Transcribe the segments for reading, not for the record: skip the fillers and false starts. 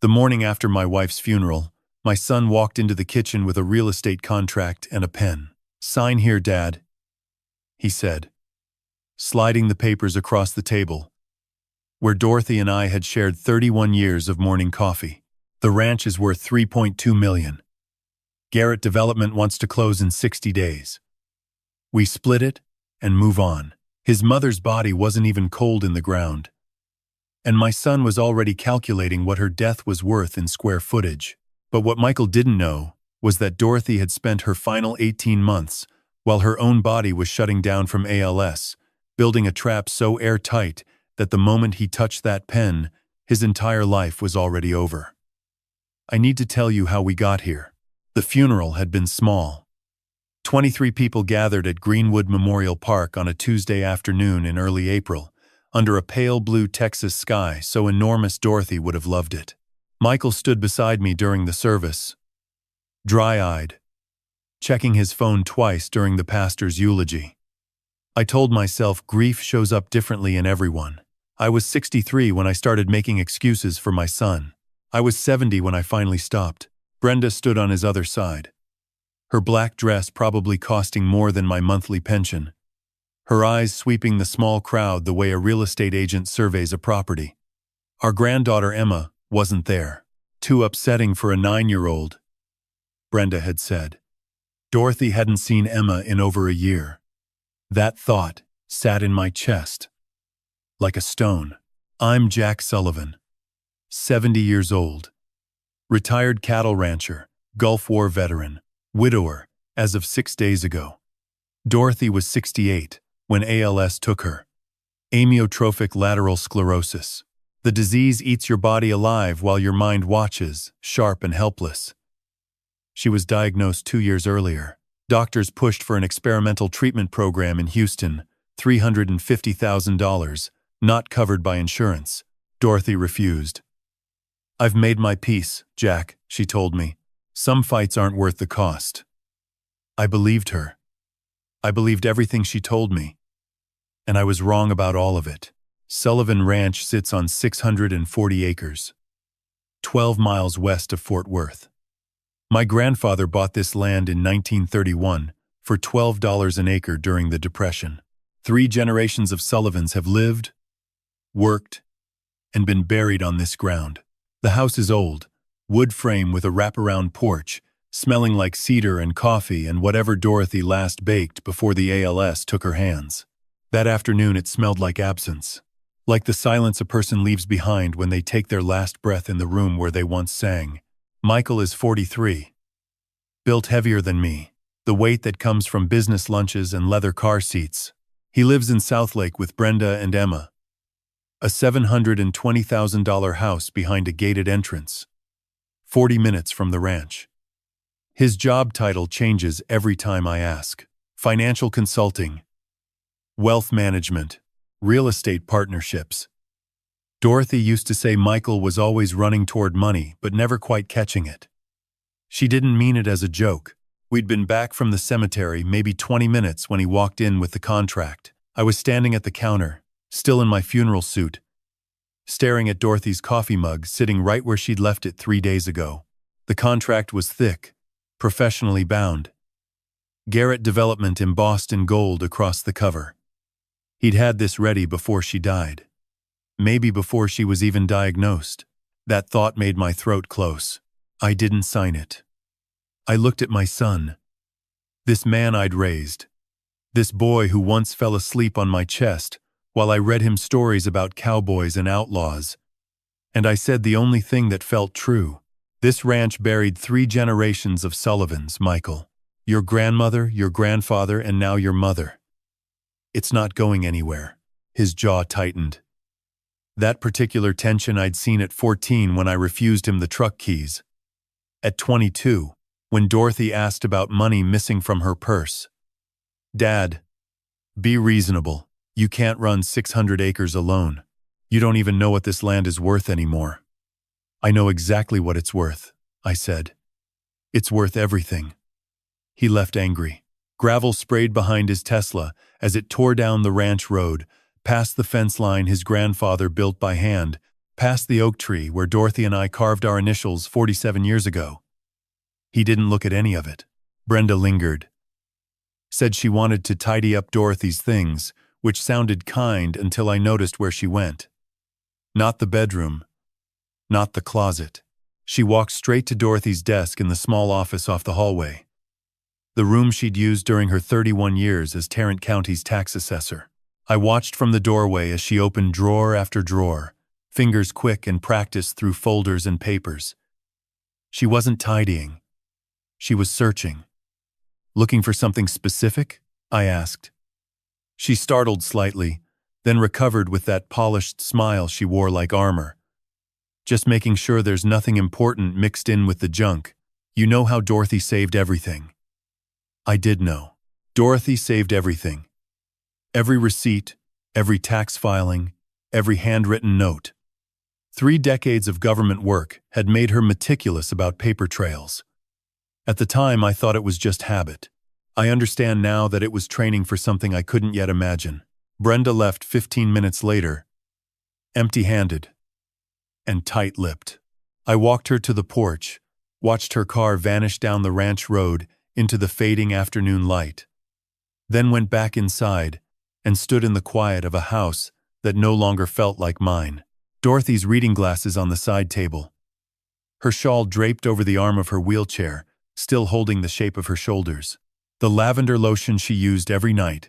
The morning after my wife's funeral, my son walked into the kitchen with a real estate contract and a pen. "Sign here, Dad," he said, sliding the papers across the table, where Dorothy and I had shared 31 years of morning coffee. "The ranch is worth $3.2 million. Garrett Development wants to close in 60 days. We split it and move on." His mother's body wasn't even cold in the ground, and my son was already calculating what her death was worth in square footage. But what Michael didn't know was that Dorothy had spent her final 18 months, while her own body was shutting down from ALS, building a trap so airtight that the moment he touched that pen, his entire life was already over. I need to tell you how we got here. The funeral had been small. 23 people gathered at Greenwood Memorial Park on a Tuesday afternoon in early April, under a pale blue Texas sky so enormous Dorothy would have loved it. Michael stood beside me during the service, dry-eyed, checking his phone twice during the pastor's eulogy. I told myself grief shows up differently in everyone. I was 63 when I started making excuses for my son. I was 70 when I finally stopped. Brenda stood on his other side, her black dress probably costing more than my monthly pension, her eyes sweeping the small crowd the way a real estate agent surveys a property. Our granddaughter Emma wasn't there. "Too upsetting for a 9-year-old," Brenda had said. Dorothy hadn't seen Emma in over a year. That thought sat in my chest like a stone. I'm Jack Sullivan, 70 years old, retired cattle rancher, Gulf War veteran, widower as of 6 days ago. Dorothy was 68 when ALS took her. Amyotrophic lateral sclerosis. The disease eats your body alive while your mind watches, sharp and helpless. She was diagnosed 2 years earlier. Doctors pushed for an experimental treatment program in Houston, $350,000, not covered by insurance. Dorothy refused. "I've made my peace, Jack," she told me. "Some fights aren't worth the cost." I believed her. I believed everything she told me. And I was wrong about all of it. Sullivan Ranch sits on 640 acres, 12 miles west of Fort Worth. My grandfather bought this land in 1931 for $12 an acre during the Depression. 3 generations of Sullivans have lived, worked, and been buried on this ground. The house is old, wood frame with a wraparound porch, smelling like cedar and coffee and whatever Dorothy last baked before the ALS took her hands. That afternoon it smelled like absence, like the silence a person leaves behind when they take their last breath in the room where they once sang. Michael is 43, built heavier than me, the weight that comes from business lunches and leather car seats. He lives in Southlake with Brenda and Emma, a $720,000 house behind a gated entrance, 40 minutes from the ranch. His job title changes every time I ask. Financial consulting, wealth management, real estate partnerships. Dorothy used to say Michael was always running toward money but never quite catching it. She didn't mean it as a joke. We'd been back from the cemetery maybe 20 minutes when he walked in with the contract. I was standing at the counter, still in my funeral suit, staring at Dorothy's coffee mug sitting right where she'd left it 3 days ago. The contract was thick, professionally bound. Garrett Development embossed in gold across the cover. He'd had this ready before she died. Maybe before she was even diagnosed. That thought made my throat close. I didn't sign it. I looked at my son. This man I'd raised. This boy who once fell asleep on my chest while I read him stories about cowboys and outlaws. And I said the only thing that felt true. This ranch buried 3 generations of Sullivans, Michael. Your grandmother, your grandfather, and now your mother. It's not going anywhere. His jaw tightened. That particular tension I'd seen at 14 when I refused him the truck keys. At 22, when Dorothy asked about money missing from her purse. "Dad, be reasonable. You can't run 600 acres alone. You don't even know what this land is worth anymore." "I know exactly what it's worth," I said. "It's worth everything." He left angry. Gravel sprayed behind his Tesla as it tore down the ranch road, past the fence line his grandfather built by hand, Past the oak tree where Dorothy and I carved our initials 47 years ago. He didn't look at any of it. Brenda lingered. Said she wanted to tidy up Dorothy's things, which sounded kind until I noticed where she went. Not the bedroom. Not the closet. She walked straight to Dorothy's desk in the small office off the hallway. The room she'd used during her 31 years as Tarrant County's tax assessor. I watched from the doorway as she opened drawer after drawer, fingers quick and practiced through folders and papers. She wasn't tidying. She was searching. Looking for something specific? I asked. She startled slightly, then recovered with that polished smile she wore like armor. Just making sure there's nothing important mixed in with the junk. You know how Dorothy saved everything. I did know. Dorothy saved everything. Every receipt, every tax filing, every handwritten note. 3 decades of government work had made her meticulous about paper trails. At the time, I thought it was just habit. I understand now that it was training for something I couldn't yet imagine. Brenda left 15 minutes later, empty-handed and tight-lipped. I walked her to the porch, watched her car vanish down the ranch road into the fading afternoon light, then went back inside and stood in the quiet of a house that no longer felt like mine. Dorothy's reading glasses on the side table. Her shawl draped over the arm of her wheelchair, still holding the shape of her shoulders. The lavender lotion she used every night.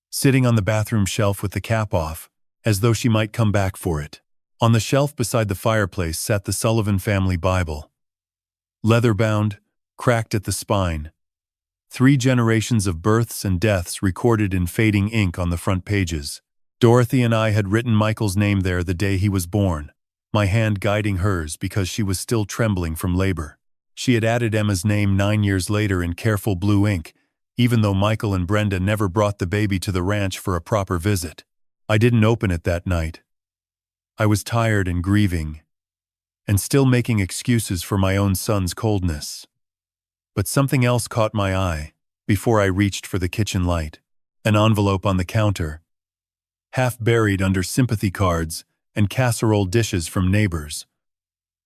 Sitting on the bathroom shelf with the cap off, as though she might come back for it. On the shelf beside the fireplace sat the Sullivan family Bible. Leather-bound, cracked at the spine. 3 generations of births and deaths recorded in fading ink on the front pages. Dorothy and I had written Michael's name there the day he was born, my hand guiding hers because she was still trembling from labor. She had added Emma's name 9 years later in careful blue ink, even though Michael and Brenda never brought the baby to the ranch for a proper visit. I didn't open it that night. I was tired and grieving, and still making excuses for my own son's coldness. But something else caught my eye before I reached for the kitchen light. An envelope on the counter, half buried under sympathy cards and casserole dishes from neighbors.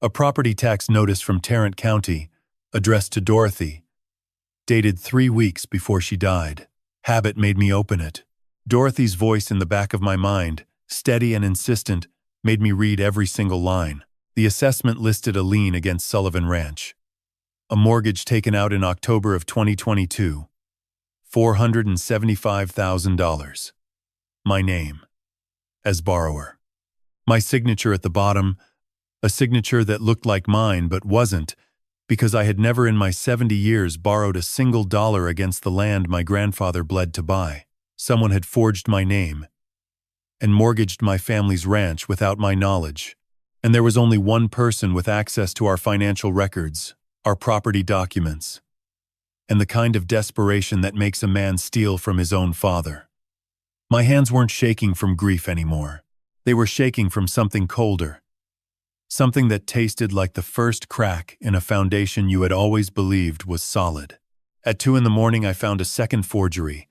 A property tax notice from Tarrant County, addressed to Dorothy, dated 3 weeks before she died. Habit made me open it. Dorothy's voice in the back of my mind, steady and insistent, made me read every single line. The assessment listed a lien against Sullivan Ranch. A mortgage taken out in October of 2022. $475,000. My name. As borrower. My signature at the bottom, a signature that looked like mine but wasn't, because I had never in my 70 years borrowed a single dollar against the land my grandfather bled to buy. Someone had forged my name and mortgaged my family's ranch without my knowledge. And there was only one person with access to our financial records, our property documents, and the kind of desperation that makes a man steal from his own father. My hands weren't shaking from grief anymore. They were shaking from something colder. Something that tasted like the first crack in a foundation you had always believed was solid. At 2 a.m, I found a second forgery.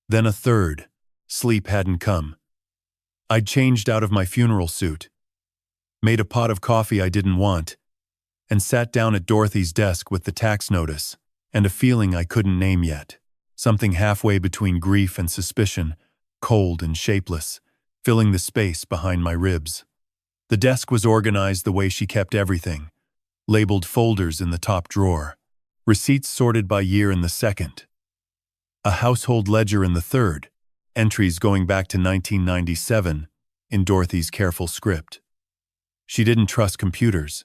Then a third. Sleep hadn't come. I'd changed out of my funeral suit, made a pot of coffee I didn't want, and sat down at Dorothy's desk with the tax notice and a feeling I couldn't name yet. Something halfway between grief and suspicion, cold and shapeless, filling the space behind my ribs. The desk was organized the way she kept everything, labeled folders in the top drawer, receipts sorted by year in the second, a household ledger in the third, entries going back to 1997 in Dorothy's careful script. She didn't trust computers.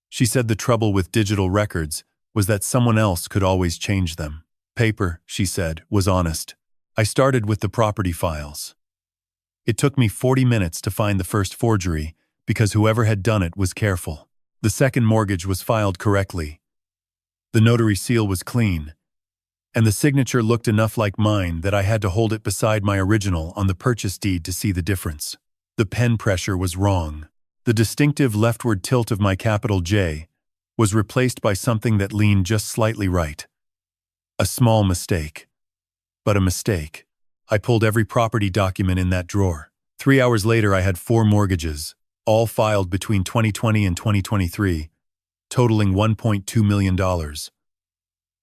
She said the trouble with digital records was that someone else could always change them. Paper, she said, was honest. I started with the property files. It took me 40 minutes to find the first forgery because whoever had done it was careful. The second mortgage was filed correctly. The notary seal was clean, and the signature looked enough like mine that I had to hold it beside my original on the purchase deed to see the difference. The pen pressure was wrong. The distinctive leftward tilt of my capital J was replaced by something that leaned just slightly right. A small mistake. But a mistake. I pulled every property document in that drawer. 3 hours later, I had 4 mortgages, all filed between 2020 and 2023, totaling $1.2 million.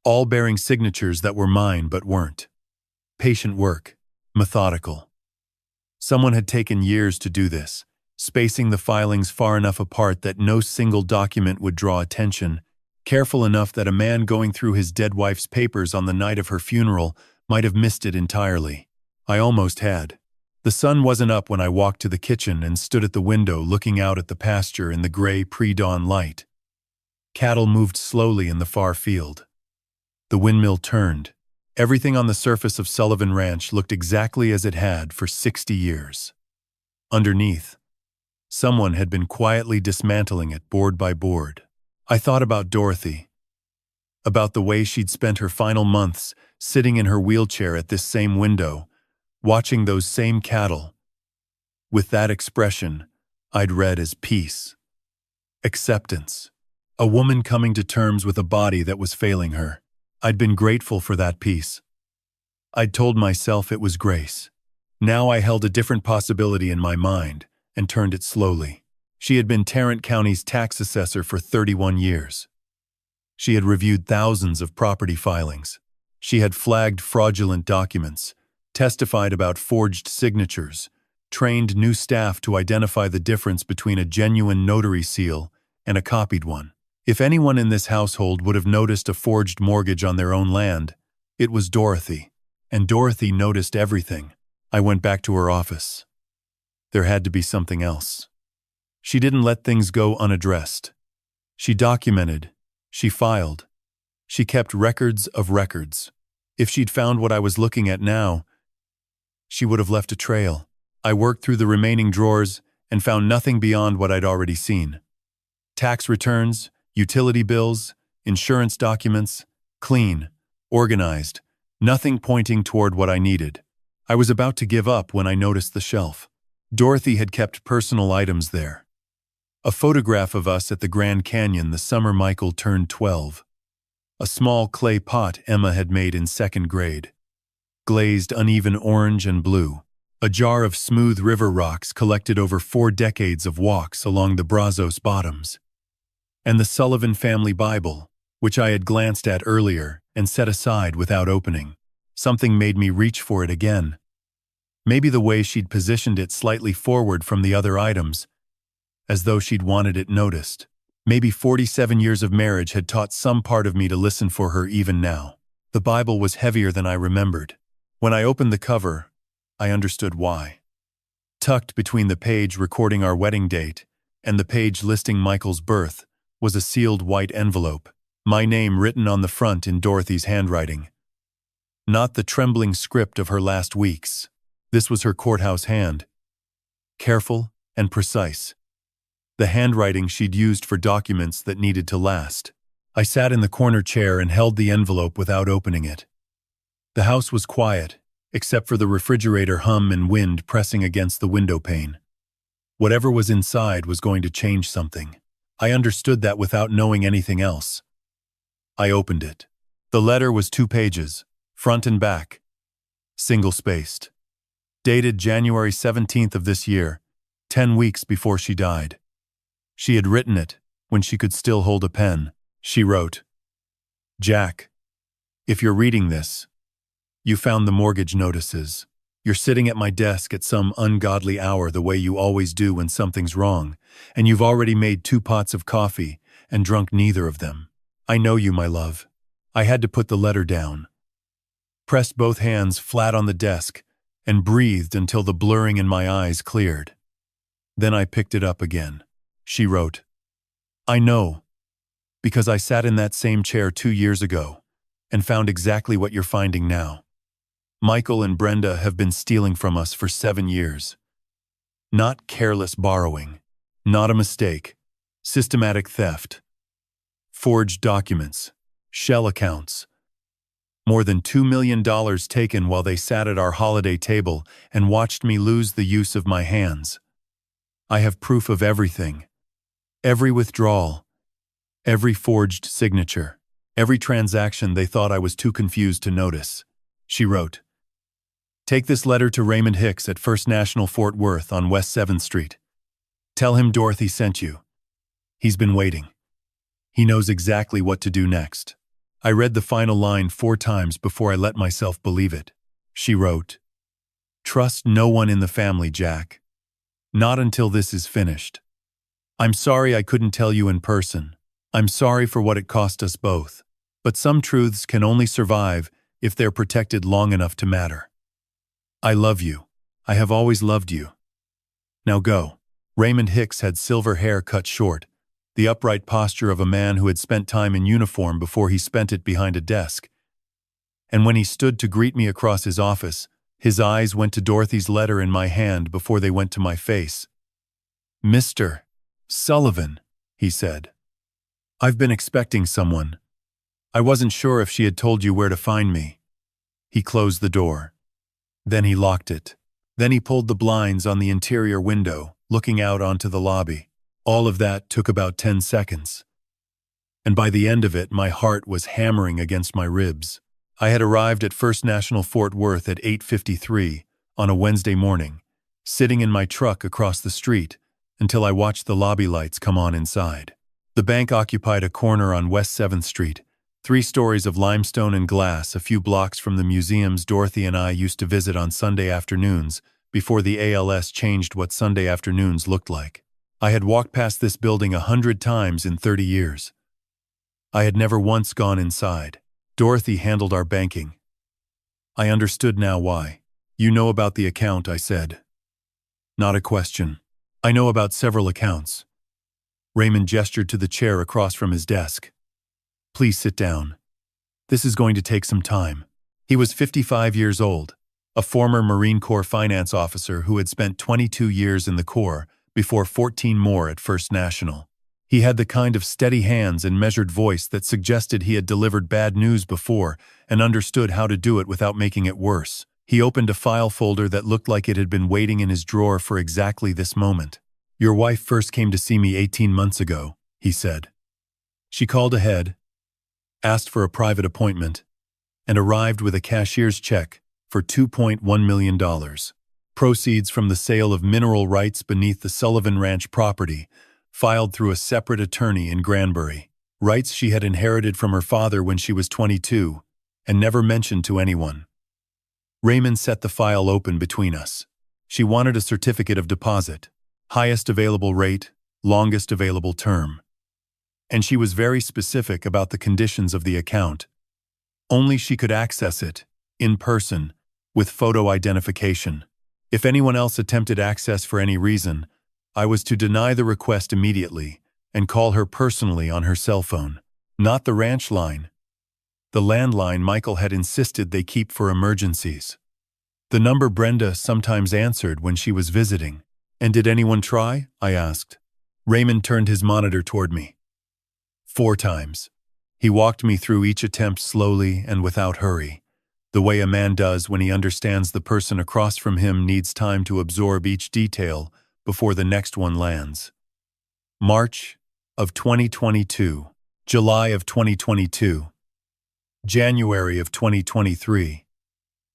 All bearing signatures that were mine but weren't. Patient work, methodical. Someone had taken years to do this, spacing the filings far enough apart that no single document would draw attention, careful enough that a man going through his dead wife's papers on the night of her funeral might have missed it entirely. I almost had. The sun wasn't up when I walked to the kitchen and stood at the window looking out at the pasture in the gray pre-dawn light. Cattle moved slowly in the far field. The windmill turned. Everything on the surface of Sullivan Ranch looked exactly as it had for 60 years. Underneath, someone had been quietly dismantling it board by board. I thought about Dorothy, about the way she'd spent her final months sitting in her wheelchair at this same window, watching those same cattle. With that expression, I'd read as peace, acceptance, a woman coming to terms with a body that was failing her. I'd been grateful for that peace. I'd told myself it was grace. Now I held a different possibility in my mind and turned it slowly. She had been Tarrant County's tax assessor for 31 years. She had reviewed thousands of property filings. She had flagged fraudulent documents, testified about forged signatures, trained new staff to identify the difference between a genuine notary seal and a copied one. If anyone in this household would have noticed a forged mortgage on their own land, it was Dorothy. And Dorothy noticed everything. I went back to her office. There had to be something else. She didn't let things go unaddressed. She documented. She filed. She kept records of records. If she'd found what I was looking at now, she would have left a trail. I worked through the remaining drawers and found nothing beyond what I'd already seen. Tax returns, utility bills, insurance documents, clean, organized, nothing pointing toward what I needed. I was about to give up when I noticed the shelf. Dorothy had kept personal items there. A photograph of us at the Grand Canyon the summer Michael turned 12. A small clay pot Emma had made in second grade. Glazed uneven orange and blue. A jar of smooth river rocks collected over 4 decades of walks along the Brazos bottoms. And the Sullivan family Bible, which I had glanced at earlier and set aside without opening. Something made me reach for it again. Maybe the way she'd positioned it slightly forward from the other items, as though she'd wanted it noticed. Maybe 47 years of marriage had taught some part of me to listen for her even now. The Bible was heavier than I remembered. When I opened the cover, I understood why. Tucked between the page recording our wedding date and the page listing Michael's birth was a sealed white envelope, my name written on the front in Dorothy's handwriting. Not the trembling script of her last weeks. This was her courthouse hand. Careful and precise. The handwriting she'd used for documents that needed to last. I sat in the corner chair and held the envelope without opening it. The house was quiet, except for the refrigerator hum and wind pressing against the window pane. Whatever was inside was going to change something. I understood that without knowing anything else. I opened it. The letter was 2 pages, front and back, single-spaced. Dated January 17th of this year, 10 weeks before she died. She had written it when she could still hold a pen. She wrote, "Jack, if you're reading this, you found the mortgage notices. You're sitting at my desk at some ungodly hour the way you always do when something's wrong, and you've already made 2 pots of coffee and drunk neither of them. I know you, my love." I had to put the letter down. Pressed both hands flat on the desk and breathed until the blurring in my eyes cleared. Then I picked it up again. She wrote, "I know, because I sat in that same chair 2 years ago and found exactly what you're finding now. Michael and Brenda have been stealing from us for 7 years. Not careless borrowing, not a mistake, systematic theft. Forged documents, shell accounts. More than $2 million taken while they sat at our holiday table and watched me lose the use of my hands. I have proof of everything. Every withdrawal, every forged signature, every transaction they thought I was too confused to notice." She wrote, "Take this letter to Raymond Hicks at First National Fort Worth on West 7th Street. Tell him Dorothy sent you. He's been waiting. He knows exactly what to do next. I read the final line 4 times before I let myself believe it. She wrote, "Trust no one in the family, Jack. Not until this is finished. I'm sorry I couldn't tell you in person. I'm sorry for what it cost us both. But some truths can only survive if they're protected long enough to matter. I love you. I have always loved you. Now go." Raymond Hicks had silver hair cut short, the upright posture of a man who had spent time in uniform before he spent it behind a desk. And when he stood to greet me across his office, his eyes went to Dorothy's letter in my hand before they went to my face. "Mr. Sullivan," he said. "I've been expecting someone. I wasn't sure if she had told you where to find me." He closed the door. Then he locked it. Then he pulled the blinds on the interior window, looking out onto the lobby. All of that took about 10 seconds. And by the end of it, my heart was hammering against my ribs. I had arrived at First National Fort Worth at 8:53 on a Wednesday morning, sitting in my truck across the street until I watched the lobby lights come on inside. The bank occupied a corner on West 7th Street, 3 stories of limestone and glass a few blocks from the museums Dorothy and I used to visit on Sunday afternoons before the ALS changed what Sunday afternoons looked like. I had walked past this building 100 times in 30 years. I had never once gone inside. Dorothy handled our banking. I understood now why. "You know about the account," I said. "Not a question. I know about several accounts." Raymond gestured to the chair across from his desk. "Please sit down. This is going to take some time." He was 55 years old, a former Marine Corps finance officer who had spent 22 years in the Corps before 14 more at First National. He had the kind of steady hands and measured voice that suggested he had delivered bad news before and understood how to do it without making it worse. He opened a file folder that looked like it had been waiting in his drawer for exactly this moment. "Your wife first came to see me 18 months ago," he said. "She called ahead, asked for a private appointment, and arrived with a cashier's check for $2.1 million. Proceeds from the sale of mineral rights beneath the Sullivan Ranch property, filed through a separate attorney in Granbury. Rights she had inherited from her father when she was 22, and never mentioned to anyone." Raymond set the file open between us. She wanted a certificate of deposit, highest available rate, longest available term. And she was very specific about the conditions of the account. Only she could access it, in person, with photo identification. If anyone else attempted access for any reason, I was to deny the request immediately and call her personally on her cell phone, not the ranch line. The landline Michael had insisted they keep for emergencies. The number Brenda sometimes answered when she was visiting. "And did anyone try?" I asked. Raymond turned his monitor toward me. 4 times. He walked me through each attempt slowly and without hurry, the way a man does when he understands the person across from him needs time to absorb each detail before the next one lands. March of 2022, July of 2022, January of 2023,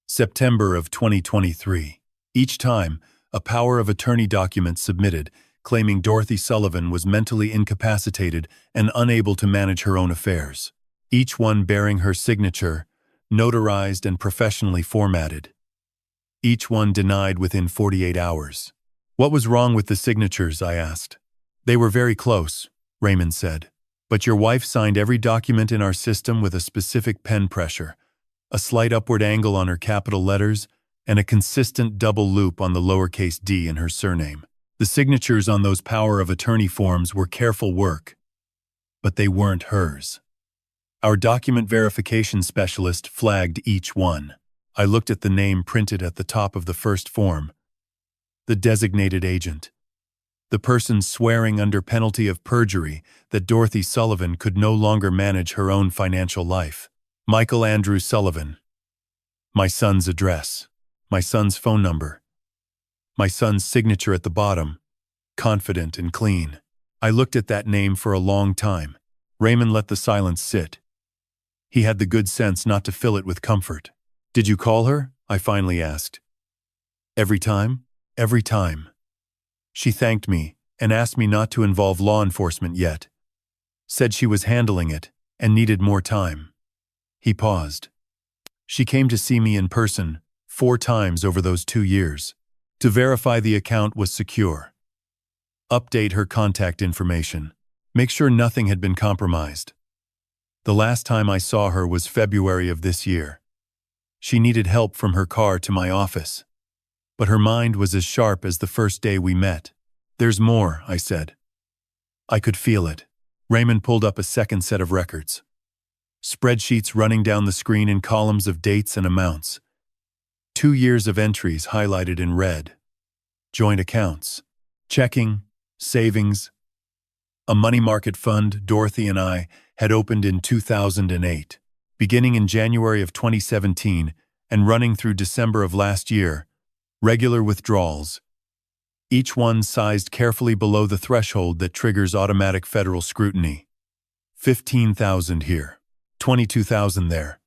September of 2023. Each time, a power of attorney document submitted claiming Dorothy Sullivan was mentally incapacitated and unable to manage her own affairs. Each one bearing her signature, notarized and professionally formatted. Each one denied within 48 hours. "What was wrong with the signatures?" I asked. "They were very close," Raymond said. "But your wife signed every document in our system with a specific pen pressure, a slight upward angle on her capital letters, and a consistent double loop on the lowercase d in her surname. The signatures on those power of attorney forms were careful work, but they weren't hers." Our document verification specialist flagged each one. I looked at the name printed at the top of the first form. The designated agent. The person swearing under penalty of perjury that Dorothy Sullivan could no longer manage her own financial life. Michael Andrew Sullivan. My son's address. My son's phone number. My son's signature at the bottom. Confident and clean. I looked at that name for a long time. Raymond let the silence sit. He had the good sense not to fill it with comfort. "Did you call her?" I finally asked. Every time. She thanked me and asked me not to involve law enforcement yet. Said she was handling it and needed more time. He paused. She came to see me in person 4 times over those 2 years to verify the account was secure. Update her contact information. Make sure nothing had been compromised. The last time I saw her was February of this year. She needed help from her car to my office. But her mind was as sharp as the first day we met. There's more, I said. I could feel it. Raymond pulled up a second set of records. Spreadsheets running down the screen in columns of dates and amounts. 2 years of entries highlighted in red. Joint accounts. Checking. Savings. A money market fund Dorothy and I had opened in 2008. Beginning in January of 2017 and running through December of last year. Regular withdrawals. Each one sized carefully below the threshold that triggers automatic federal scrutiny. 15,000 here. 22,000 there.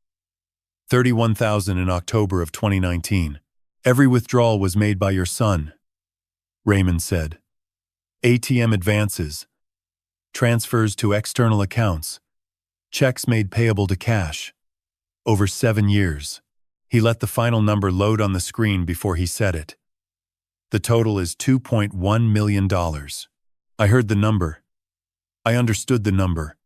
31,000 in October of 2019. Every withdrawal was made by your son, Raymond said. ATM advances. Transfers to external accounts. Checks made payable to cash. Over 7 years. He let the final number load on the screen before he said it. The total is $2.1 million. I heard the number. I understood the number.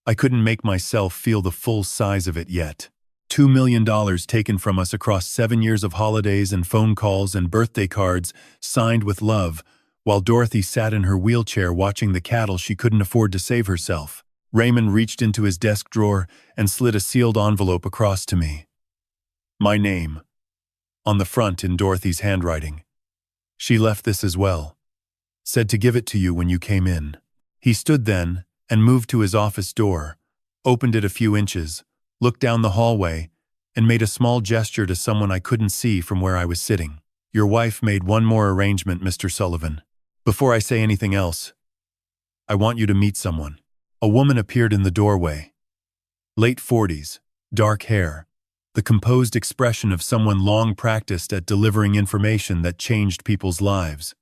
I couldn't make myself feel the full size of it yet. $2 million taken from us across 7 years of holidays and phone calls and birthday cards signed with love, while Dorothy sat in her wheelchair watching the cattle she couldn't afford to save herself. Raymond reached into his desk drawer and slid a sealed envelope across to me. My name. On the front in Dorothy's handwriting. She left this as well. Said to give it to you when you came in. He stood then and moved to his office door, opened it a few inches, looked down the hallway, and made a small gesture to someone I couldn't see from where I was sitting. Your wife made one more arrangement, Mr. Sullivan. Before I say anything else, I want you to meet someone. A woman appeared in the doorway. Late 40s, dark hair, the composed expression of someone long practiced at delivering information that changed people's lives.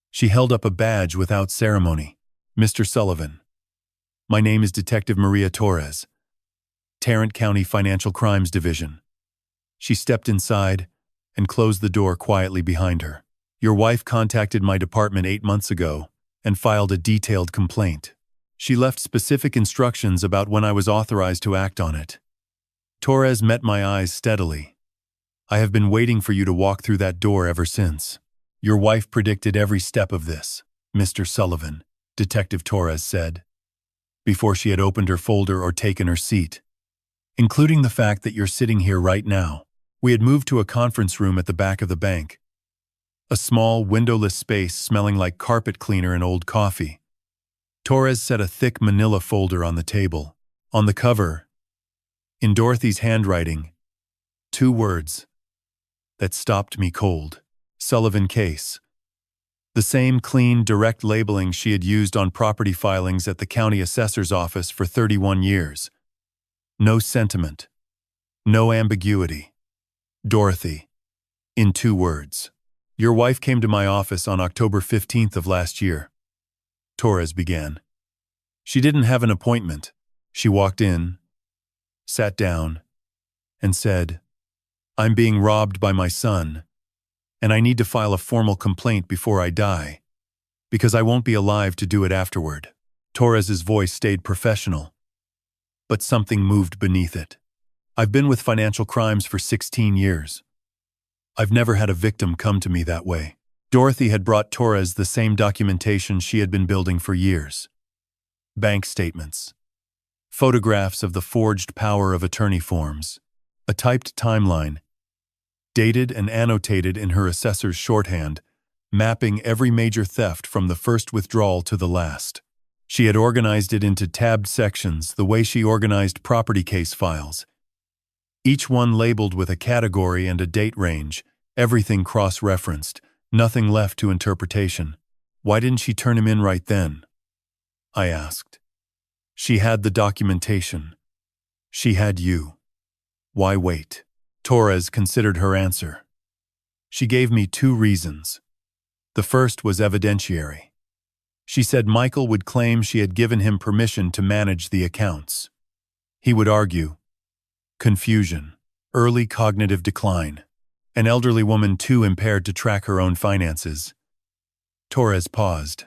She held up a badge without ceremony. Mr. Sullivan. My name is Detective Maria Torres, Tarrant County Financial Crimes Division. She stepped inside and closed the door quietly behind her. Your wife contacted my department 8 months ago and filed a detailed complaint. She left specific instructions about when I was authorized to act on it. Torres met my eyes steadily. I have been waiting for you to walk through that door ever since. Your wife predicted every step of this, Mr. Sullivan, Detective Torres said, before she had opened her folder or taken her seat. Including the fact that you're sitting here right now. We had moved to a conference room at the back of the bank. A small, windowless space smelling like carpet cleaner and old coffee. Torres set a thick manila folder on the table. On the cover, in Dorothy's handwriting, 2 words that stopped me cold. Sullivan case. The same clean, direct labeling she had used on property filings at the county assessor's office for 31 years. No sentiment. No ambiguity. Dorothy. In 2 words. Your wife came to my office on October 15th of last year. Torres began. She didn't have an appointment. She walked in, sat down, and said, I'm being robbed by my son, and I need to file a formal complaint before I die, because I won't be alive to do it afterward. Torres's voice stayed professional, but something moved beneath it. I've been with financial crimes for 16 years. I've never had a victim come to me that way. Dorothy had brought Torres the same documentation she had been building for years. Bank statements. Photographs of the forged power of attorney forms. A typed timeline. Dated and annotated in her assessor's shorthand, mapping every major theft from the first withdrawal to the last. She had organized it into tabbed sections the way she organized property case files. Each one labeled with a category and a date range, everything cross-referenced, nothing left to interpretation. Why didn't she turn him in right then? I asked. She had the documentation. She had you. Why wait? Torres considered her answer. She gave me 2 reasons. The first was evidentiary. She said Michael would claim she had given him permission to manage the accounts. He would argue. Confusion. Early cognitive decline. An elderly woman too impaired to track her own finances. Torres paused.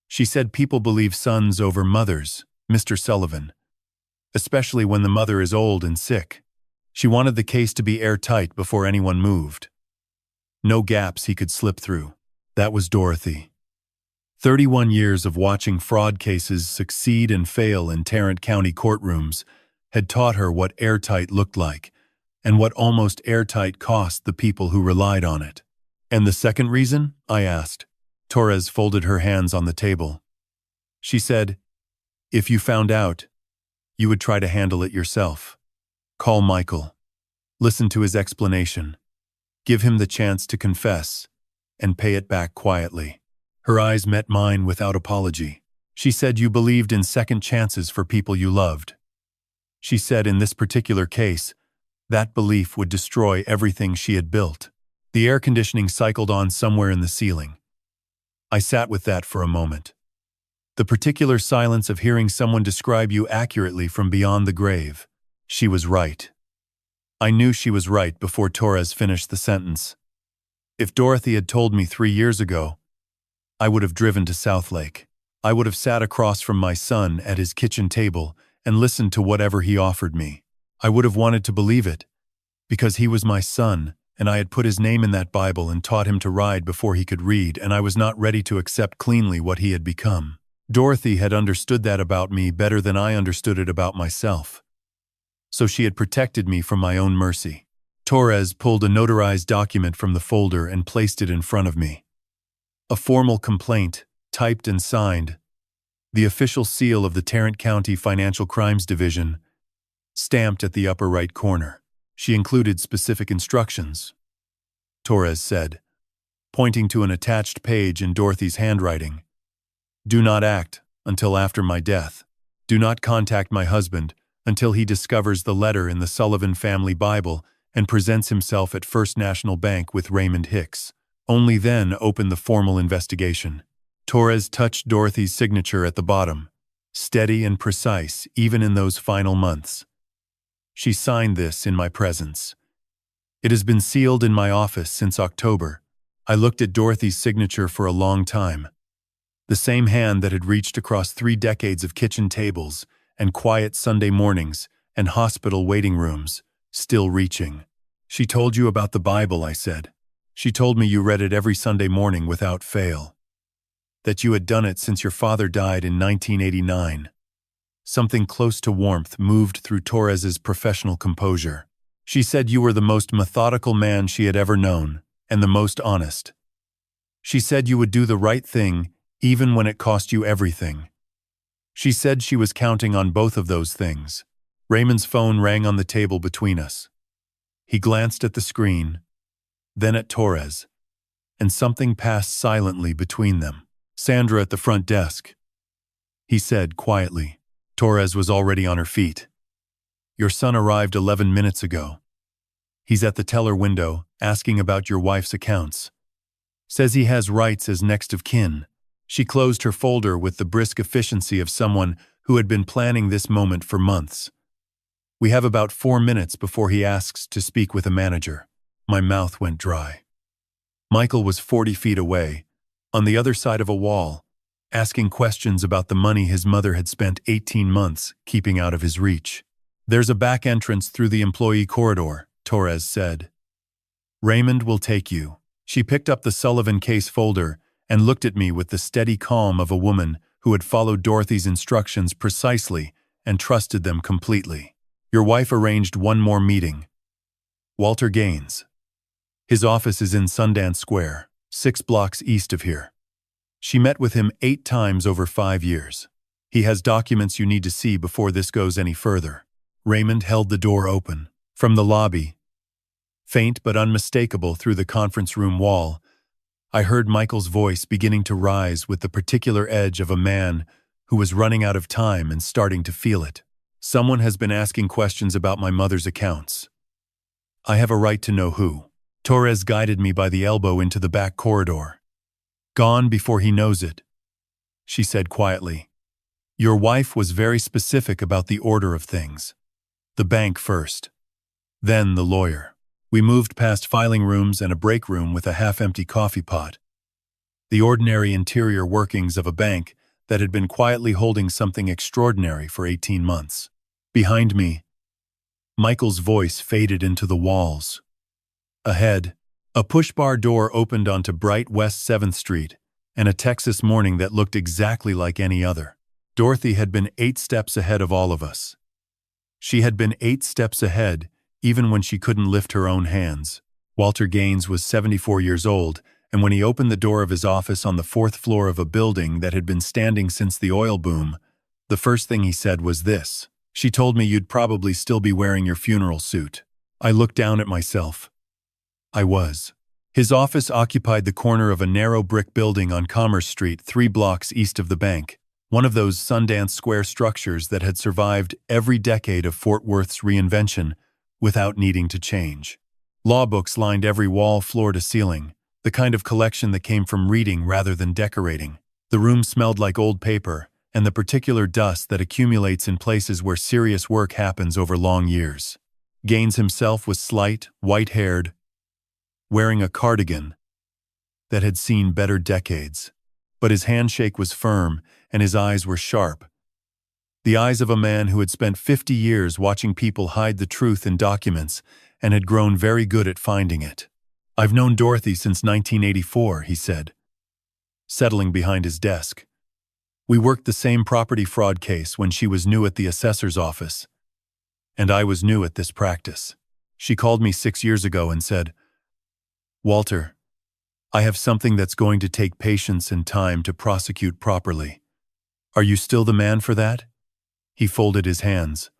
She said people believe sons over mothers, Mr. Sullivan. Especially when the mother is old and sick. She wanted the case to be airtight before anyone moved. No gaps he could slip through. That was Dorothy. 31 years of watching fraud cases succeed and fail in Tarrant County courtrooms had taught her what airtight looked like, and what almost airtight cost the people who relied on it. And the second reason? I asked. Torres folded her hands on the table. She said, if you found out, you would try to handle it yourself. Call Michael. Listen to his explanation. Give him the chance to confess, and pay it back quietly. Her eyes met mine without apology. She said you believed in second chances for people you loved. She said in this particular case, that belief would destroy everything she had built. The air conditioning cycled on somewhere in the ceiling. I sat with that for a moment. The particular silence of hearing someone describe you accurately from beyond the grave. She was right. I knew she was right before Torres finished the sentence. If Dorothy had told me 3 years ago, I would have driven to Southlake. I would have sat across from my son at his kitchen table and listened to whatever he offered me. I would have wanted to believe it, because he was my son, and I had put his name in that Bible and taught him to ride before he could read, and I was not ready to accept cleanly what he had become. Dorothy had understood that about me better than I understood it about myself. So she had protected me from my own mercy. Torres pulled a notarized document from the folder and placed it in front of me. A formal complaint, typed and signed, the official seal of the Tarrant County Financial Crimes Division, stamped at the upper right corner. She included specific instructions. Torres said, pointing to an attached page in Dorothy's handwriting. Do not act until after my death. Do not contact my husband until he discovers the letter in the Sullivan family Bible and presents himself at First National Bank with Raymond Hicks. Only then open the formal investigation. Torres touched Dorothy's signature at the bottom, steady and precise even in those final months. She signed this in my presence. It has been sealed in my office since October. I looked at Dorothy's signature for a long time. The same hand that had reached across 3 decades of kitchen tables and quiet Sunday mornings and hospital waiting rooms, still reaching. She told you about the Bible, I said. She told me you read it every Sunday morning without fail. That you had done it since your father died in 1989. Something close to warmth moved through Torres's professional composure. She said you were the most methodical man she had ever known, and the most honest. She said you would do the right thing even when it cost you everything. She said she was counting on both of those things. Raymond's phone rang on the table between us. He glanced at the screen, then at Torres, and something passed silently between them. Sandra at the front desk. He said quietly. Torres was already on her feet. Your son arrived 11 minutes ago. He's at the teller window, asking about your wife's accounts. Says he has rights as next of kin. She closed her folder with the brisk efficiency of someone who had been planning this moment for months. We have about 4 minutes before he asks to speak with a manager. My mouth went dry. Michael was 40 feet away, on the other side of a wall, asking questions about the money his mother had spent 18 months keeping out of his reach. There's a back entrance through the employee corridor, Torres said. Raymond will take you. She picked up the Sullivan case folder and looked at me with the steady calm of a woman who had followed Dorothy's instructions precisely and trusted them completely. Your wife arranged one more meeting. Walter Gaines. His office is in Sundance Square, 6 blocks east of here. She met with him 8 times over 5 years. He has documents you need to see before this goes any further. Raymond held the door open. From the lobby, faint but unmistakable through the conference room wall, I heard Michael's voice beginning to rise with the particular edge of a man who was running out of time and starting to feel it. Someone has been asking questions about my mother's accounts. I have a right to know who. Torres guided me by the elbow into the back corridor. Gone before he knows it. she said quietly. Your wife was very specific about the order of things. The bank first. Then the lawyer. We moved past filing rooms and a break room with a half-empty coffee pot. The ordinary interior workings of a bank that had been quietly holding something extraordinary for 18 months. Behind me, Michael's voice faded into the walls. Ahead, a push-bar door opened onto bright West 7th Street and a Texas morning that looked exactly like any other. Dorothy had been 8 steps ahead of all of us. She had been 8 steps ahead even when she couldn't lift her own hands. Walter Gaines was 74 years old, and when he opened the door of his office on the 4th floor of a building that had been standing since the oil boom, the first thing he said was this: "She told me you'd probably still be wearing your funeral suit." I looked down at myself. I was. His office occupied the corner of a narrow brick building on Commerce Street, 3 blocks east of the bank, one of those Sundance Square structures that had survived every decade of Fort Worth's reinvention without needing to change. Law books lined every wall, floor to ceiling, the kind of collection that came from reading rather than decorating. The room smelled like old paper and the particular dust that accumulates in places where serious work happens over long years. Gaines himself was slight, white-haired, wearing a cardigan that had seen better decades. But his handshake was firm and his eyes were sharp. The eyes of a man who had spent 50 years watching people hide the truth in documents and had grown very good at finding it. I've known Dorothy since 1984, he said, settling behind his desk. We worked the same property fraud case when she was new at the assessor's office, and I was new at this practice. She called me 6 years ago and said, "Walter, I have something that's going to take patience and time to prosecute properly. Are you still the man for that?" He folded his hands.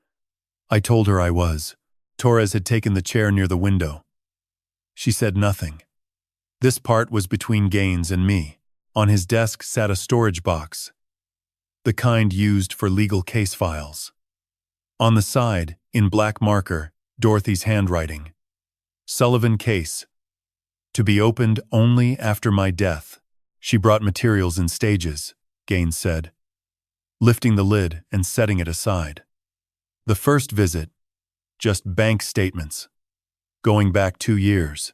I told her I was. Torres had taken the chair near the window. She said nothing. This part was between Gaines and me. On his desk sat a storage box, the kind used for legal case files. On the side, in black marker, Dorothy's handwriting. Sullivan case. To be opened only after my death. She brought materials in stages, Gaines said, lifting the lid and setting it aside. The first visit, just bank statements, going back 2 years.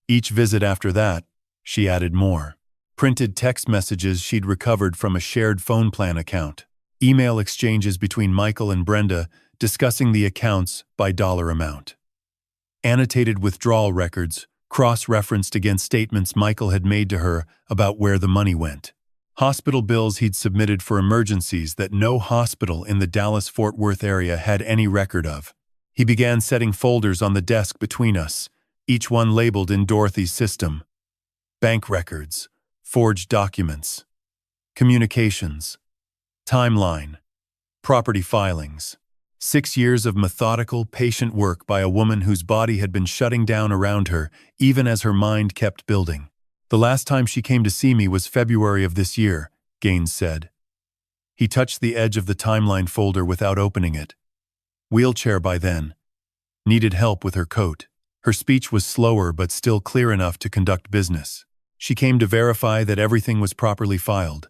Each visit after that, she added more. Printed text messages she'd recovered from a shared phone plan account. Email exchanges between Michael and Brenda discussing the accounts by dollar amount. Annotated withdrawal records, cross-referenced against statements Michael had made to her about where the money went. Hospital bills he'd submitted for emergencies that no hospital in the Dallas-Fort Worth area had any record of. He began setting folders on the desk between us, each one labeled in Dorothy's system. Bank records, forged documents, communications, timeline, property filings. 6 years of methodical, patient work by a woman whose body had been shutting down around her, even as her mind kept building. The last time she came to see me was February of this year, Gaines said. He touched the edge of the timeline folder without opening it. Wheelchair by then. Needed help with her coat. Her speech was slower but still clear enough to conduct business. She came to verify that everything was properly filed.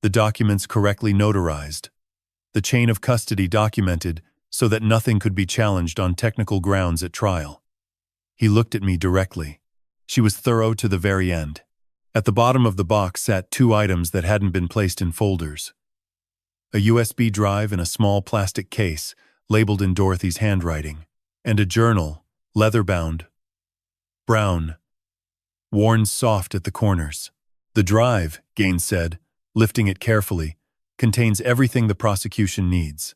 The documents correctly notarized. The chain of custody documented so that nothing could be challenged on technical grounds at trial. He looked at me directly. She was thorough to the very end. At the bottom of the box sat 2 items that hadn't been placed in folders. A USB drive in a small plastic case, labeled in Dorothy's handwriting, and a journal, leather-bound, brown, worn soft at the corners. The drive, Gaines said, lifting it carefully, contains everything the prosecution needs.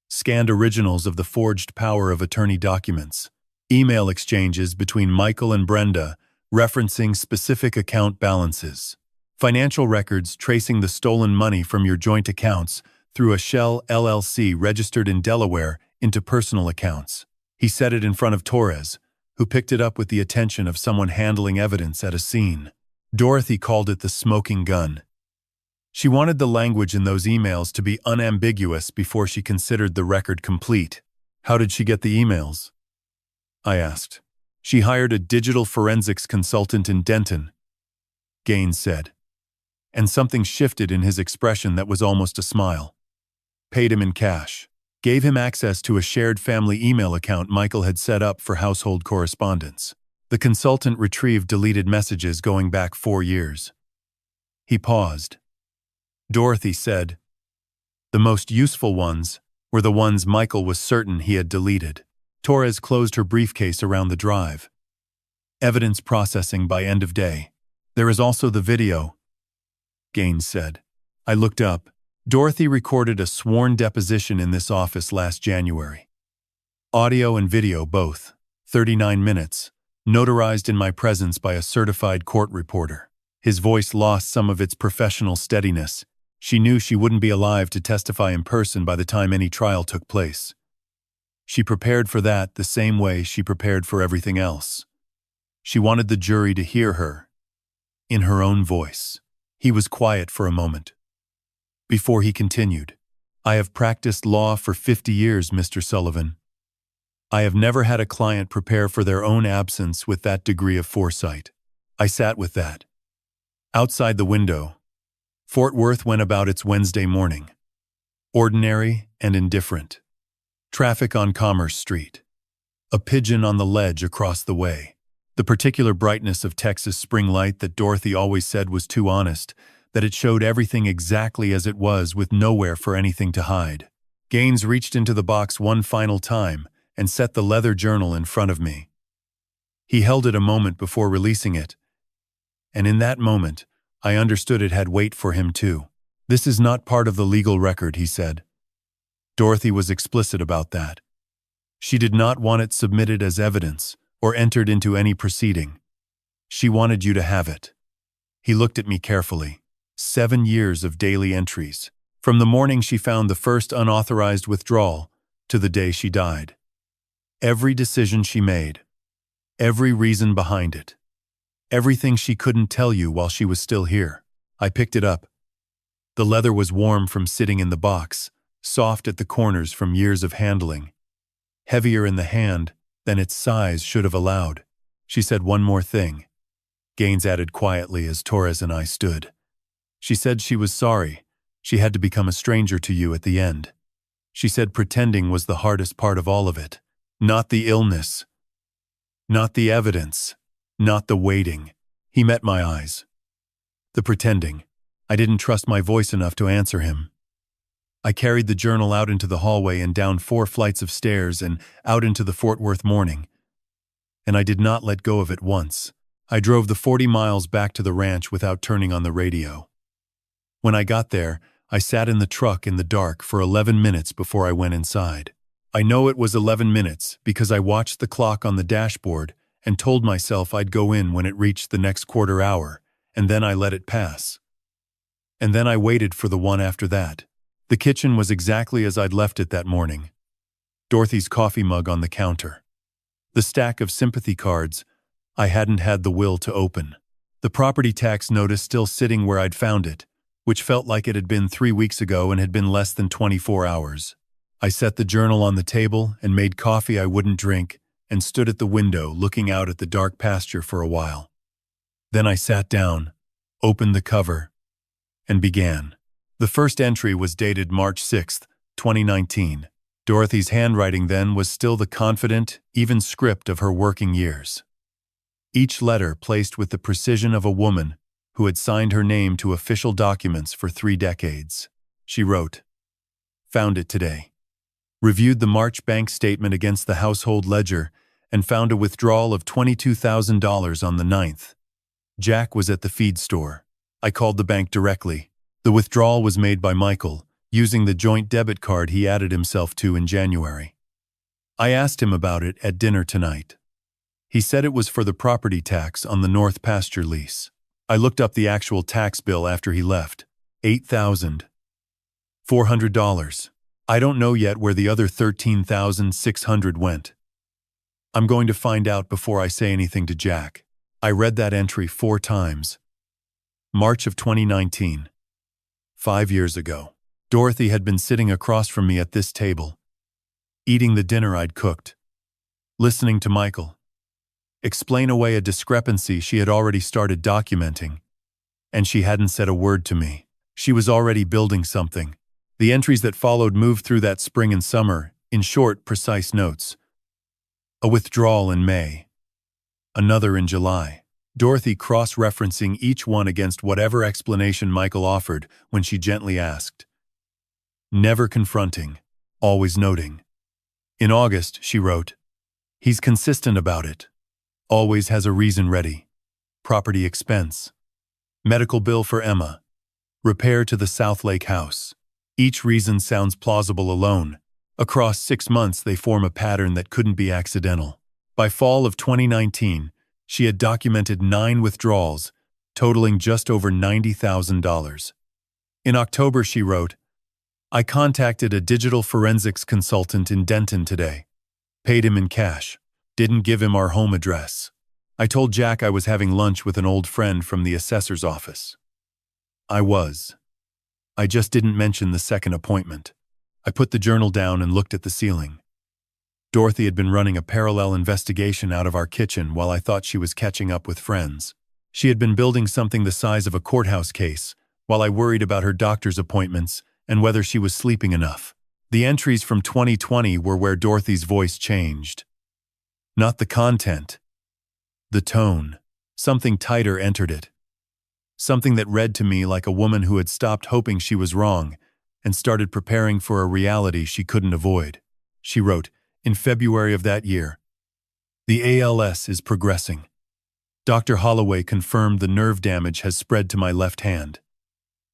Scanned originals of the forged power of attorney documents. Email exchanges between Michael and Brenda referencing specific account balances. Financial records tracing the stolen money from your joint accounts through a Shell LLC registered in Delaware into personal accounts. He set it in front of Torres, who picked it up with the attention of someone handling evidence at a scene. Dorothy called it the smoking gun. She wanted the language in those emails to be unambiguous before she considered the record complete. How did she get the emails? I asked. She hired a digital forensics consultant in Denton, Gaines said. and something shifted in his expression that was almost a smile. Paid him in cash. Gave him access to a shared family email account Michael had set up for household correspondence. The consultant retrieved deleted messages going back 4 years. He paused. Dorothy said, "The most useful ones were the ones Michael was certain he had deleted." Torres closed her briefcase around the drive. "Evidence processing by end of day. There is also the video," Gaines said. I looked up. Dorothy recorded a sworn deposition in this office last January. Audio and video both, 39 minutes, notarized in my presence by a certified court reporter. His voice lost some of its professional steadiness. She knew she wouldn't be alive to testify in person by the time any trial took place. She prepared for that the same way she prepared for everything else. She wanted the jury to hear her, in her own voice. He was quiet for a moment. Before he continued, "I have practiced law for 50 years, Mr. Sullivan. I have never had a client prepare for their own absence with that degree of foresight. I sat with that." Outside the window, Fort Worth went about its Wednesday morning. Ordinary and indifferent. Traffic on Commerce Street. A pigeon on the ledge across the way. The particular brightness of Texas spring light that Dorothy always said was too honest, that it showed everything exactly as it was with nowhere for anything to hide. Gaines reached into the box one final time and set the leather journal in front of me. He held it a moment before releasing it, and in that moment, I understood it had weight for him too. "This is not part of the legal record," he said. Dorothy was explicit about that. She did not want it submitted as evidence or entered into any proceeding. She wanted you to have it. He looked at me carefully. 7 years of daily entries, from the morning she found the first unauthorized withdrawal to the day she died. Every decision she made, every reason behind it, everything she couldn't tell you while she was still here. I picked it up. The leather was warm from sitting in the box, soft at the corners from years of handling, heavier in the hand than its size should have allowed. She said one more thing, Gaines added quietly as Torres and I stood. She said she was sorry. She had to become a stranger to you at the end. She said pretending was the hardest part of all of it. Not the illness. Not the evidence. Not the waiting. He met my eyes. The pretending. I didn't trust my voice enough to answer him. I carried the journal out into the hallway and down 4 flights of stairs and out into the Fort Worth morning. And I did not let go of it once. I drove the 40 miles back to the ranch without turning on the radio. When I got there, I sat in the truck in the dark for 11 minutes before I went inside. I know it was 11 minutes because I watched the clock on the dashboard and told myself I'd go in when it reached the next quarter hour, and then I let it pass. And then I waited for the one after that. The kitchen was exactly as I'd left it that morning. Dorothy's coffee mug on the counter. The stack of sympathy cards I hadn't had the will to open. The property tax notice still sitting where I'd found it, which felt like it had been 3 weeks ago and had been less than 24 hours. I set the journal on the table and made coffee I wouldn't drink and stood at the window looking out at the dark pasture for a while. Then I sat down, opened the cover, and began. The first entry was dated March 6, 2019. Dorothy's handwriting then was still the confident, even script of her working years. Each letter placed with the precision of a woman who had signed her name to official documents for 3 decades. She wrote, "Found it today. Reviewed the March bank statement against the household ledger and found a withdrawal of $22,000 on the 9th. Jack was at the feed store. I called the bank directly. The withdrawal was made by Michael, using the joint debit card he added himself to in January. I asked him about it at dinner tonight. He said it was for the property tax on the North Pasture lease. I looked up the actual tax bill after he left. $8,400. I don't know yet where the other $13,600 went. I'm going to find out before I say anything to Jack." I read that entry 4 times. March of 2019. 5 years ago. Dorothy had been sitting across from me at this table, eating the dinner I'd cooked, listening to Michael explain away a discrepancy she had already started documenting, and she hadn't said a word to me. She was already building something. The entries that followed moved through that spring and summer, in short, precise notes. A withdrawal in May. Another in July. Dorothy cross-referencing each one against whatever explanation Michael offered when she gently asked. Never confronting, always noting. In August, she wrote, "He's consistent about it. Always has a reason ready. Property expense. Medical bill for Emma. Repair to the South Lake house. Each reason sounds plausible alone. Across 6 months, they form a pattern that couldn't be accidental. By fall of 2019, she had documented 9 withdrawals, totaling just over $90,000. In October, she wrote, I contacted a digital forensics consultant in Denton today. Paid him in cash. Didn't give him our home address. I told Jack I was having lunch with an old friend from the assessor's office. I just didn't mention the second appointment. I put the journal down and looked at the ceiling. Dorothy had been running a parallel investigation out of our kitchen while I thought she was catching up with friends. She had been building something the size of a courthouse case, while I worried about her doctor's appointments and whether she was sleeping enough. The entries from 2020 were where Dorothy's voice changed. Not the content. The tone. Something tighter entered it. Something that read to me like a woman who had stopped hoping she was wrong and started preparing for a reality she couldn't avoid. She wrote, in February of that year, the ALS is progressing. Dr. Holloway confirmed the nerve damage has spread to my left hand.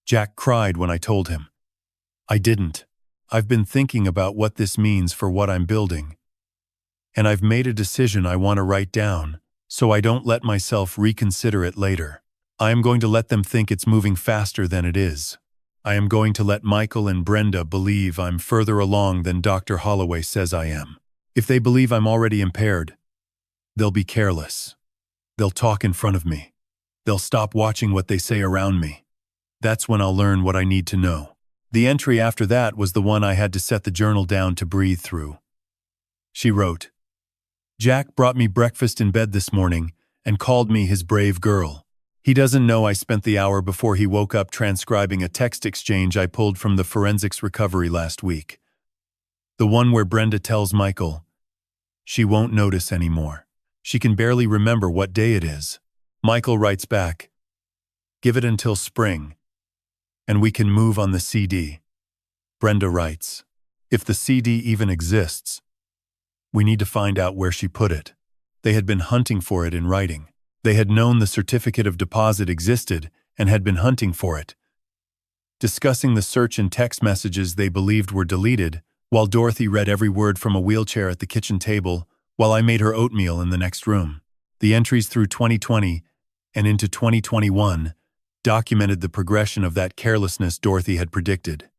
Jack cried when I told him. I didn't. I've been thinking about what this means for what I'm building. And I've made a decision I want to write down, so I don't let myself reconsider it later. I am going to let them think it's moving faster than it is. I am going to let Michael and Brenda believe I'm further along than Dr. Holloway says I am. If they believe I'm already impaired, they'll be careless. They'll talk in front of me. They'll stop watching what they say around me. That's when I'll learn what I need to know. The entry after that was the one I had to set the journal down to breathe through. She wrote, Jack brought me breakfast in bed this morning and called me his brave girl. He doesn't know I spent the hour before he woke up transcribing a text exchange I pulled from the forensics recovery last week. The one where Brenda tells Michael, she won't notice anymore. She can barely remember what day it is. Michael writes back, give it until spring, and we can move on the CD. Brenda writes, if the CD even exists, we need to find out where she put it. They had been hunting for it in writing. They had known the certificate of deposit existed and had been hunting for it. Discussing the search in text messages they believed were deleted, while Dorothy read every word from a wheelchair at the kitchen table, while I made her oatmeal in the next room. The entries through 2020 and into 2021 documented the progression of that carelessness Dorothy had predicted.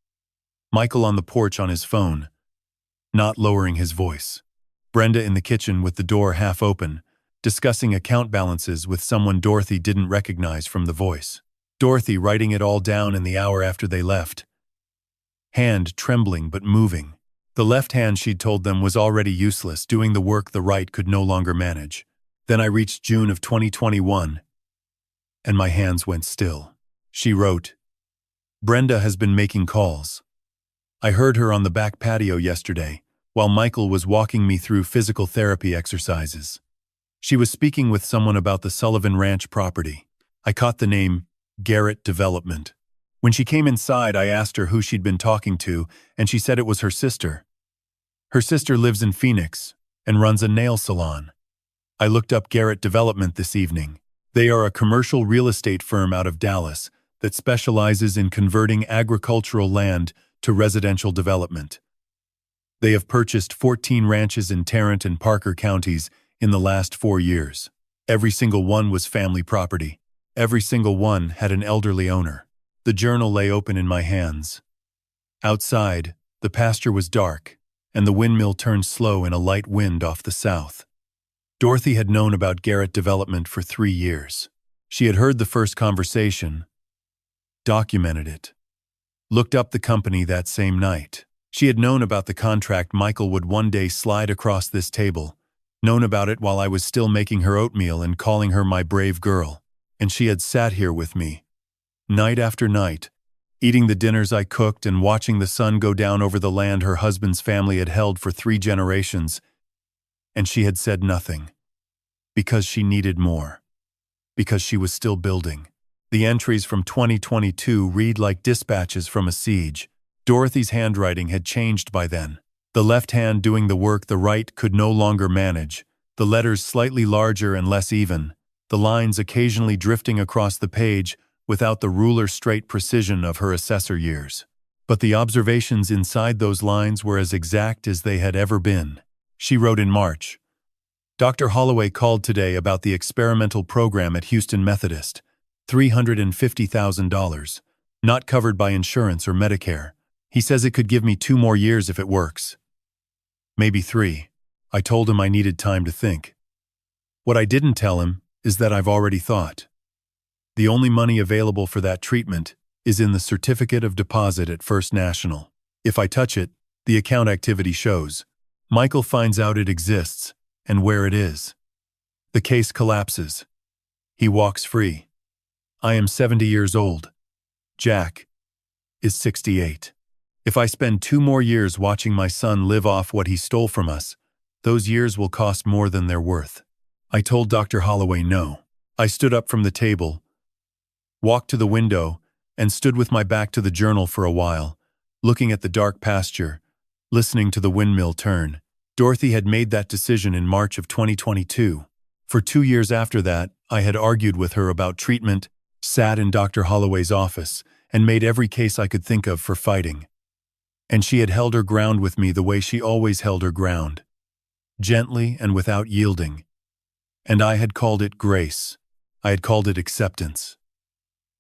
Michael on the porch on his phone, not lowering his voice. Brenda in the kitchen with the door half open, discussing account balances with someone Dorothy didn't recognize from the voice. Dorothy writing it all down in the hour after they left. Hand trembling but moving. The left hand she'd told them was already useless, doing the work the right could no longer manage. Then I reached June of 2021, and my hands went still. She wrote, Brenda has been making calls. I heard her on the back patio yesterday, while Michael was walking me through physical therapy exercises. She was speaking with someone about the Sullivan Ranch property. I caught the name Garrett Development. When she came inside, I asked her who she'd been talking to, and she said it was her sister. Her sister lives in Phoenix and runs a nail salon. I looked up Garrett Development this evening. They are a commercial real estate firm out of Dallas that specializes in converting agricultural land to residential development. They have purchased 14 ranches in Tarrant and Parker counties in the last 4 years. Every single one was family property. Every single one had an elderly owner. The journal lay open in my hands. Outside, the pasture was dark, and the windmill turned slow in a light wind off the south. Dorothy had known about Garrett Development for 3 years. She had heard the first conversation, documented it, looked up the company that same night. She had known about the contract Michael would one day slide across this table, known about it while I was still making her oatmeal and calling her my brave girl. And she had sat here with me, night after night, eating the dinners I cooked and watching the sun go down over the land her husband's family had held for 3 generations, and she had said nothing. Because she needed more. Because she was still building. The entries from 2022 read like dispatches from a siege. Dorothy's handwriting had changed by then. The left hand doing the work the right could no longer manage, the letters slightly larger and less even, the lines occasionally drifting across the page without the ruler-straight precision of her assessor years. But the observations inside those lines were as exact as they had ever been. She wrote in March, "Dr. Holloway called today about the experimental program at Houston Methodist. $350,000, not covered by insurance or Medicare. He says it could give me 2 more years if it works. Maybe 3. I told him I needed time to think. What I didn't tell him is that I've already thought. The only money available for that treatment is in the certificate of deposit at First National. If I touch it, the account activity shows. Michael finds out it exists and where it is. The case collapses. He walks free. I am 70 years old. Jack is 68. If I spend 2 more years watching my son live off what he stole from us, those years will cost more than they're worth." I told Dr. Holloway no. I stood up from the table, walked to the window, and stood with my back to the journal for a while, looking at the dark pasture, listening to the windmill turn. Dorothy had made that decision in March of 2022. For 2 years after that, I had argued with her about treatment, sat in Dr. Holloway's office, and made every case I could think of for fighting. And she had held her ground with me the way she always held her ground, gently and without yielding. And I had called it grace. I had called it acceptance.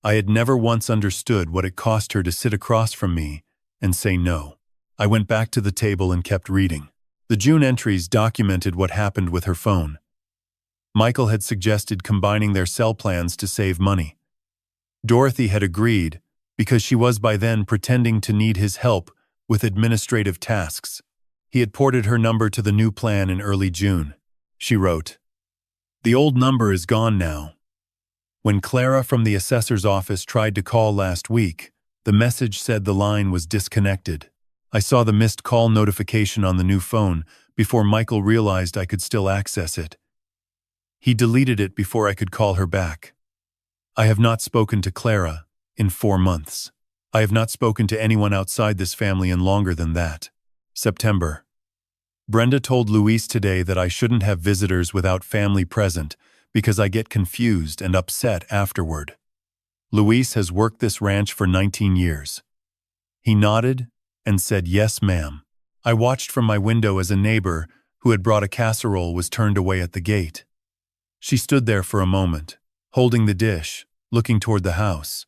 I had never once understood what it cost her to sit across from me and say no. I went back to the table and kept reading. The June entries documented what happened with her phone. Michael had suggested combining their cell plans to save money. Dorothy had agreed because she was by then pretending to need his help with administrative tasks. He had ported her number to the new plan in early June. She wrote, "The old number is gone now. When Clara from the assessor's office tried to call last week, the message said the line was disconnected. I saw the missed call notification on the new phone before Michael realized I could still access it. He deleted it before I could call her back. I have not spoken to Clara in 4 months. I have not spoken to anyone outside this family in longer than that. September. Brenda told Luis today that I shouldn't have visitors without family present because I get confused and upset afterward. Luis has worked this ranch for 19 years. He nodded and said, "Yes, ma'am." I watched from my window as a neighbor who had brought a casserole was turned away at the gate. She stood there for a moment, holding the dish, looking toward the house.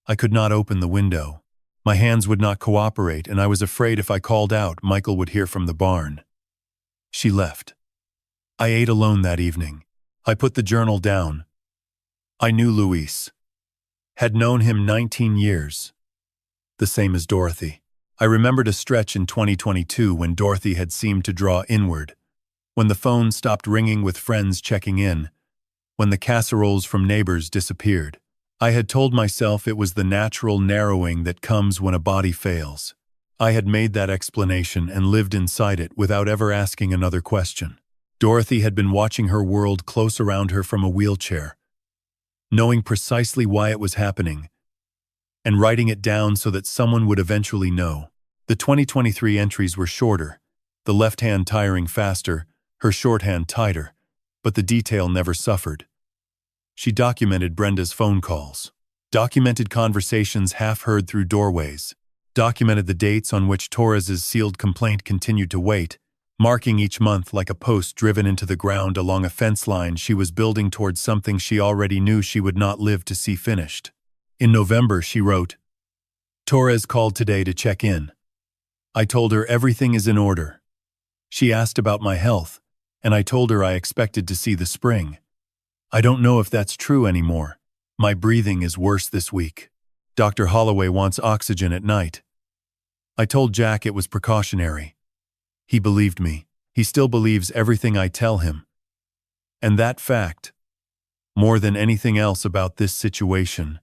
I could not open the window. My hands would not cooperate, and I was afraid if I called out, Michael would hear from the barn. She left. I ate alone that evening. I put the journal down. I knew Luis. Had known him 19 years. The same as Dorothy. I remembered a stretch in 2022 when Dorothy had seemed to draw inward, when the phone stopped ringing with friends checking in, when the casseroles from neighbors disappeared. I had told myself it was the natural narrowing that comes when a body fails. I had made that explanation and lived inside it without ever asking another question. Dorothy had been watching her world close around her from a wheelchair, knowing precisely why it was happening, and writing it down so that someone would eventually know. The 2023 entries were shorter, the left hand tiring faster, her shorthand tighter, but the detail never suffered. She documented Brenda's phone calls, documented conversations half heard through doorways, documented the dates on which Torres's sealed complaint continued to wait, marking each month like a post driven into the ground along a fence line she was building towards something she already knew she would not live to see finished. In November, she wrote, "Torres called today to check in. I told her everything is in order. She asked about my health, and I told her I expected to see the spring. I don't know if that's true anymore. My breathing is worse this week. Dr. Holloway wants oxygen at night. I told Jack it was precautionary. He believed me. He still believes everything I tell him. And that fact, more than anything else about this situation,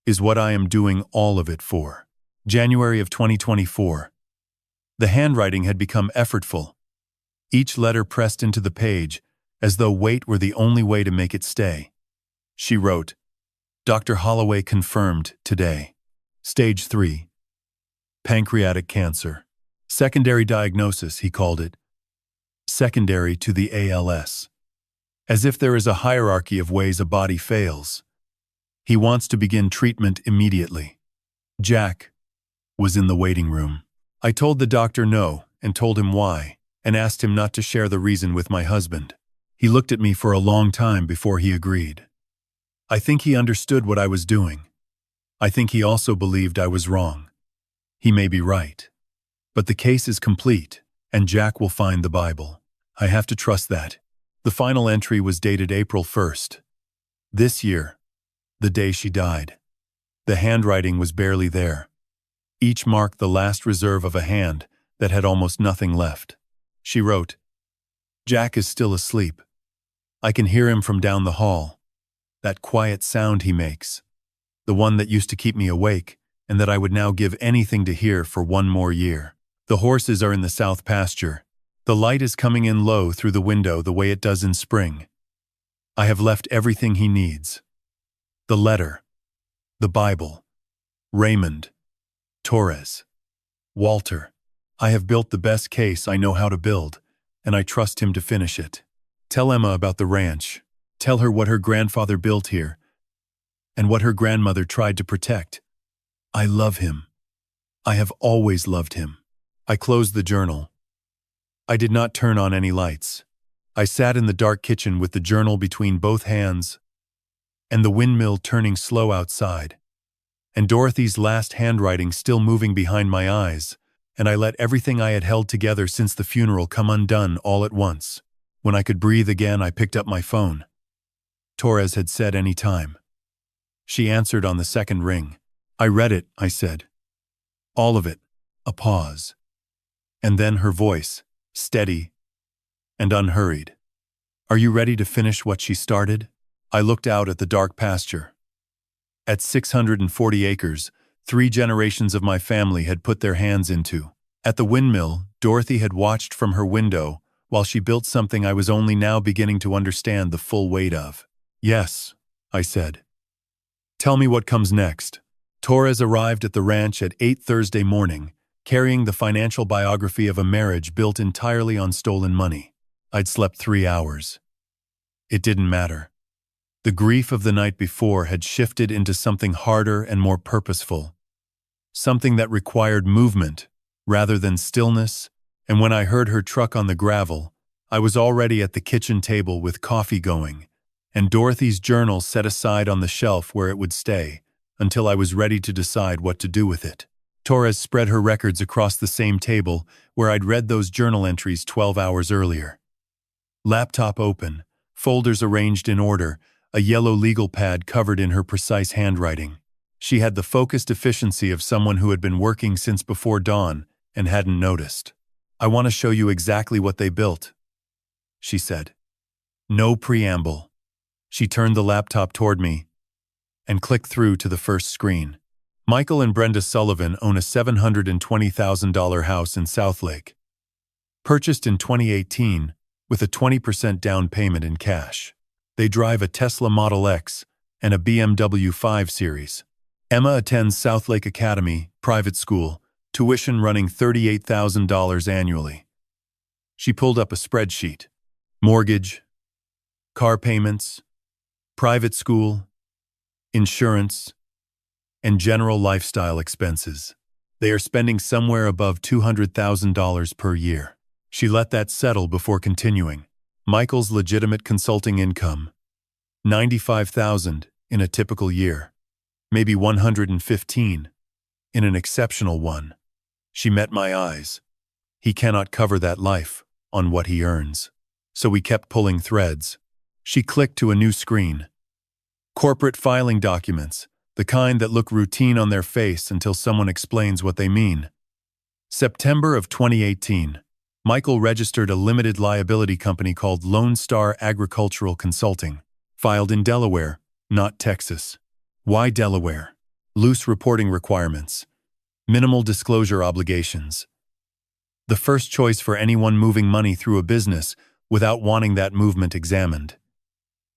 is what I am doing all of it for. January of 2024. The handwriting had become effortful, each letter pressed into the page, as though weight were the only way to make it stay. She wrote, Dr. Holloway confirmed today. Stage 3. Pancreatic cancer. Secondary diagnosis, he called it. Secondary to the ALS. As if there is a hierarchy of ways a body fails. He wants to begin treatment immediately. Jack was in the waiting room. I told the doctor no and told him why, and asked him not to share the reason with my husband. He looked at me for a long time before he agreed. I think he understood what I was doing. I think he also believed I was wrong. He may be right. But the case is complete, and Jack will find the Bible. I have to trust that. The final entry was dated April 1st. This year, the day she died. The handwriting was barely there. Each marked the last reserve of a hand that had almost nothing left. She wrote, Jack is still asleep. I can hear him from down the hall. That quiet sound he makes. The one that used to keep me awake, and that I would now give anything to hear for one more year. The horses are in the south pasture. The light is coming in low through the window the way it does in spring. I have left everything he needs. The letter. The Bible. Raymond. Torres. Walter. I have built the best case I know how to build, and I trust him to finish it. Tell Emma about the ranch. Tell her what her grandfather built here, and what her grandmother tried to protect. I love him. I have always loved him. I closed the journal. I did not turn on any lights. I sat in the dark kitchen with the journal between both hands, and the windmill turning slow outside, and Dorothy's last handwriting still moving behind my eyes, and I let everything I had held together since the funeral come undone all at once. When I could breathe again, I picked up my phone. Torres had said any time. She answered on the second ring. I read it, I said. All of it. A pause. And then her voice, steady and unhurried. Are you ready to finish what she started? I looked out at the dark pasture. At 640 acres, 3 generations of my family had put their hands into. At the windmill, Dorothy had watched from her window while she built something I was only now beginning to understand the full weight of. Yes, I said. Tell me what comes next. Torres arrived at the ranch at 8 Thursday morning, carrying the financial biography of a marriage built entirely on stolen money. I'd slept 3 hours. It didn't matter. The grief of the night before had shifted into something harder and more purposeful. Something that required movement, rather than stillness, and when I heard her truck on the gravel, I was already at the kitchen table with coffee going, and Dorothy's journal set aside on the shelf where it would stay, until I was ready to decide what to do with it. Torres spread her records across the same table where I'd read those journal entries 12 hours earlier. Laptop open, folders arranged in order, a yellow legal pad covered in her precise handwriting. She had the focused efficiency of someone who had been working since before dawn and hadn't noticed. I want to show you exactly what they built, she said. No preamble. She turned the laptop toward me and clicked through to the first screen. Michael and Brenda Sullivan own a $720,000 house in Southlake. Purchased in 2018 with a 20% down payment in cash. They drive a Tesla Model X and a BMW 5 Series. Emma attends Southlake Academy, private school, tuition running $38,000 annually. She pulled up a spreadsheet. Mortgage, car payments, private school, insurance, and general lifestyle expenses. They are spending somewhere above $200,000 per year. She let that settle before continuing. Michael's legitimate consulting income, $95,000 in a typical year, maybe $115,000 in an exceptional one. She met my eyes. He cannot cover that life on what he earns. So we kept pulling threads. She clicked to a new screen. Corporate filing documents, the kind that look routine on their face until someone explains what they mean. September of 2018. Michael registered a limited liability company called Lone Star Agricultural Consulting. Filed in Delaware, not Texas. Why Delaware? Loose reporting requirements. Minimal disclosure obligations. The first choice for anyone moving money through a business without wanting that movement examined.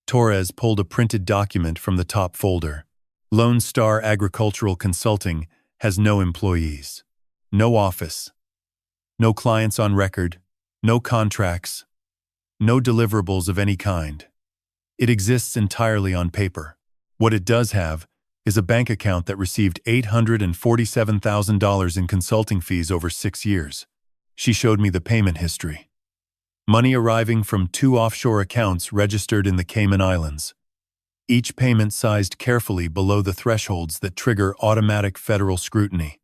Torres pulled a printed document from the top folder. Lone Star Agricultural Consulting has no employees, no office, no clients on record, no contracts, no deliverables of any kind. It exists entirely on paper. What it does have is a bank account that received $847,000 in consulting fees over 6 years. She showed me the payment history. Money arriving from 2 offshore accounts registered in the Cayman Islands. Each payment sized carefully below the thresholds that trigger automatic federal scrutiny.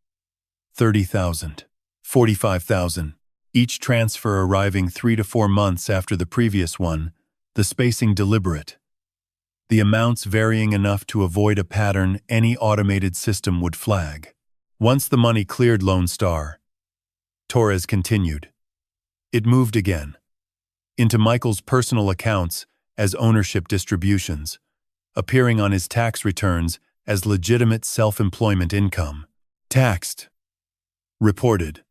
$30,000, $45,000, each transfer arriving 3 to 4 months after the previous one, the spacing deliberate. The amounts varying enough to avoid a pattern any automated system would flag. Once the money cleared Lone Star, Torres continued, it moved again. Into Michael's personal accounts as ownership distributions, appearing on his tax returns as legitimate self-employment income. Taxed. Reported.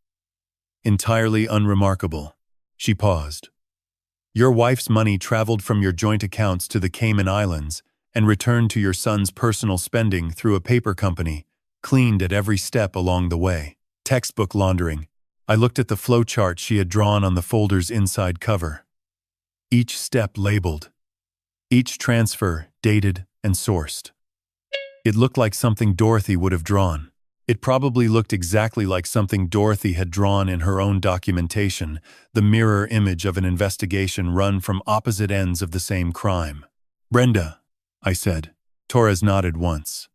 Entirely unremarkable. She paused. Your wife's money traveled from your joint accounts to the Cayman Islands and returned to your son's personal spending through a paper company, cleaned at every step along the way. Textbook laundering. I looked at the flow chart she had drawn on the folder's inside cover. Each step labeled. Each transfer dated and sourced. It looked like something Dorothy would have drawn. It probably looked exactly like something Dorothy had drawn in her own documentation, the mirror image of an investigation run from opposite ends of the same crime. Brenda, I said. Torres nodded once.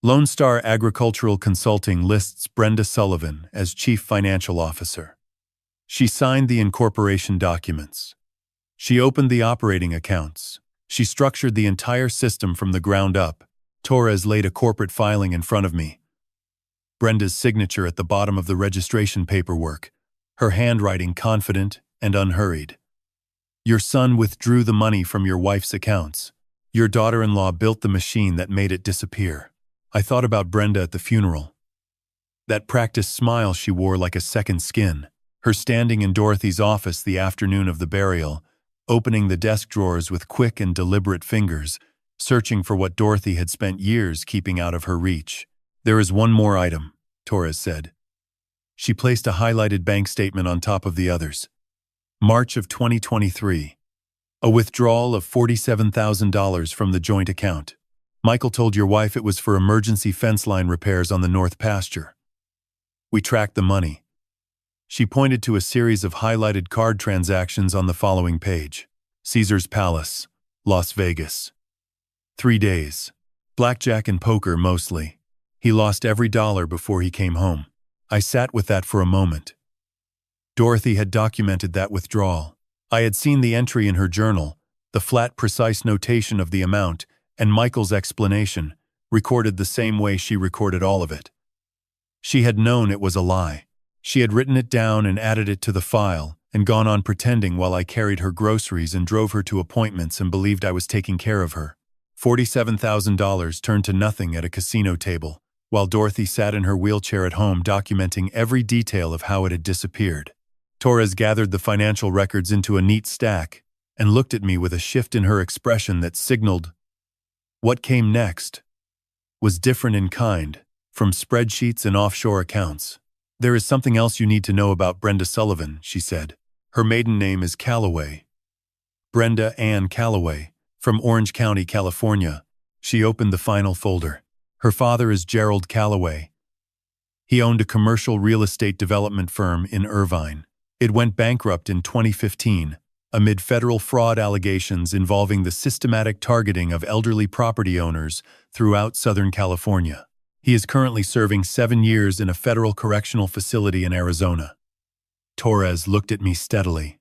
Lone Star Agricultural Consulting lists Brenda Sullivan as Chief Financial Officer. She signed the incorporation documents. She opened the operating accounts. She structured the entire system from the ground up. Torres laid a corporate filing in front of me. Brenda's signature at the bottom of the registration paperwork, her handwriting confident and unhurried. Your son withdrew the money from your wife's accounts. Your daughter-in-law built the machine that made it disappear. I thought about Brenda at the funeral. That practiced smile she wore like a second skin, her standing in Dorothy's office the afternoon of the burial, opening the desk drawers with quick and deliberate fingers, searching for what Dorothy had spent years keeping out of her reach. There is one more item, Torres said. She placed a highlighted bank statement on top of the others. March of 2023. A withdrawal of $47,000 from the joint account. Michael told your wife it was for emergency fence line repairs on the north pasture. We tracked the money. She pointed to a series of highlighted card transactions on the following page. Caesar's Palace, Las Vegas. 3 days. Blackjack and poker mostly. He lost every dollar before he came home. I sat with that for a moment. Dorothy had documented that withdrawal. I had seen the entry in her journal, the flat, precise notation of the amount, and Michael's explanation, recorded the same way she recorded all of it. She had known it was a lie. She had written it down and added it to the file, and gone on pretending while I carried her groceries and drove her to appointments and believed I was taking care of her. $47,000 turned to nothing at a casino table, while Dorothy sat in her wheelchair at home documenting every detail of how it had disappeared. Torres gathered the financial records into a neat stack and looked at me with a shift in her expression that signaled what came next was different in kind, from spreadsheets and offshore accounts. There is something else you need to know about Brenda Sullivan, she said. Her maiden name is Calloway. Brenda Ann Calloway, from Orange County, California. She opened the final folder. Her father is Gerald Calloway. He owned a commercial real estate development firm in Irvine. It went bankrupt in 2015, amid federal fraud allegations involving the systematic targeting of elderly property owners throughout Southern California. He is currently serving 7 years in a federal correctional facility in Arizona. Torres looked at me steadily.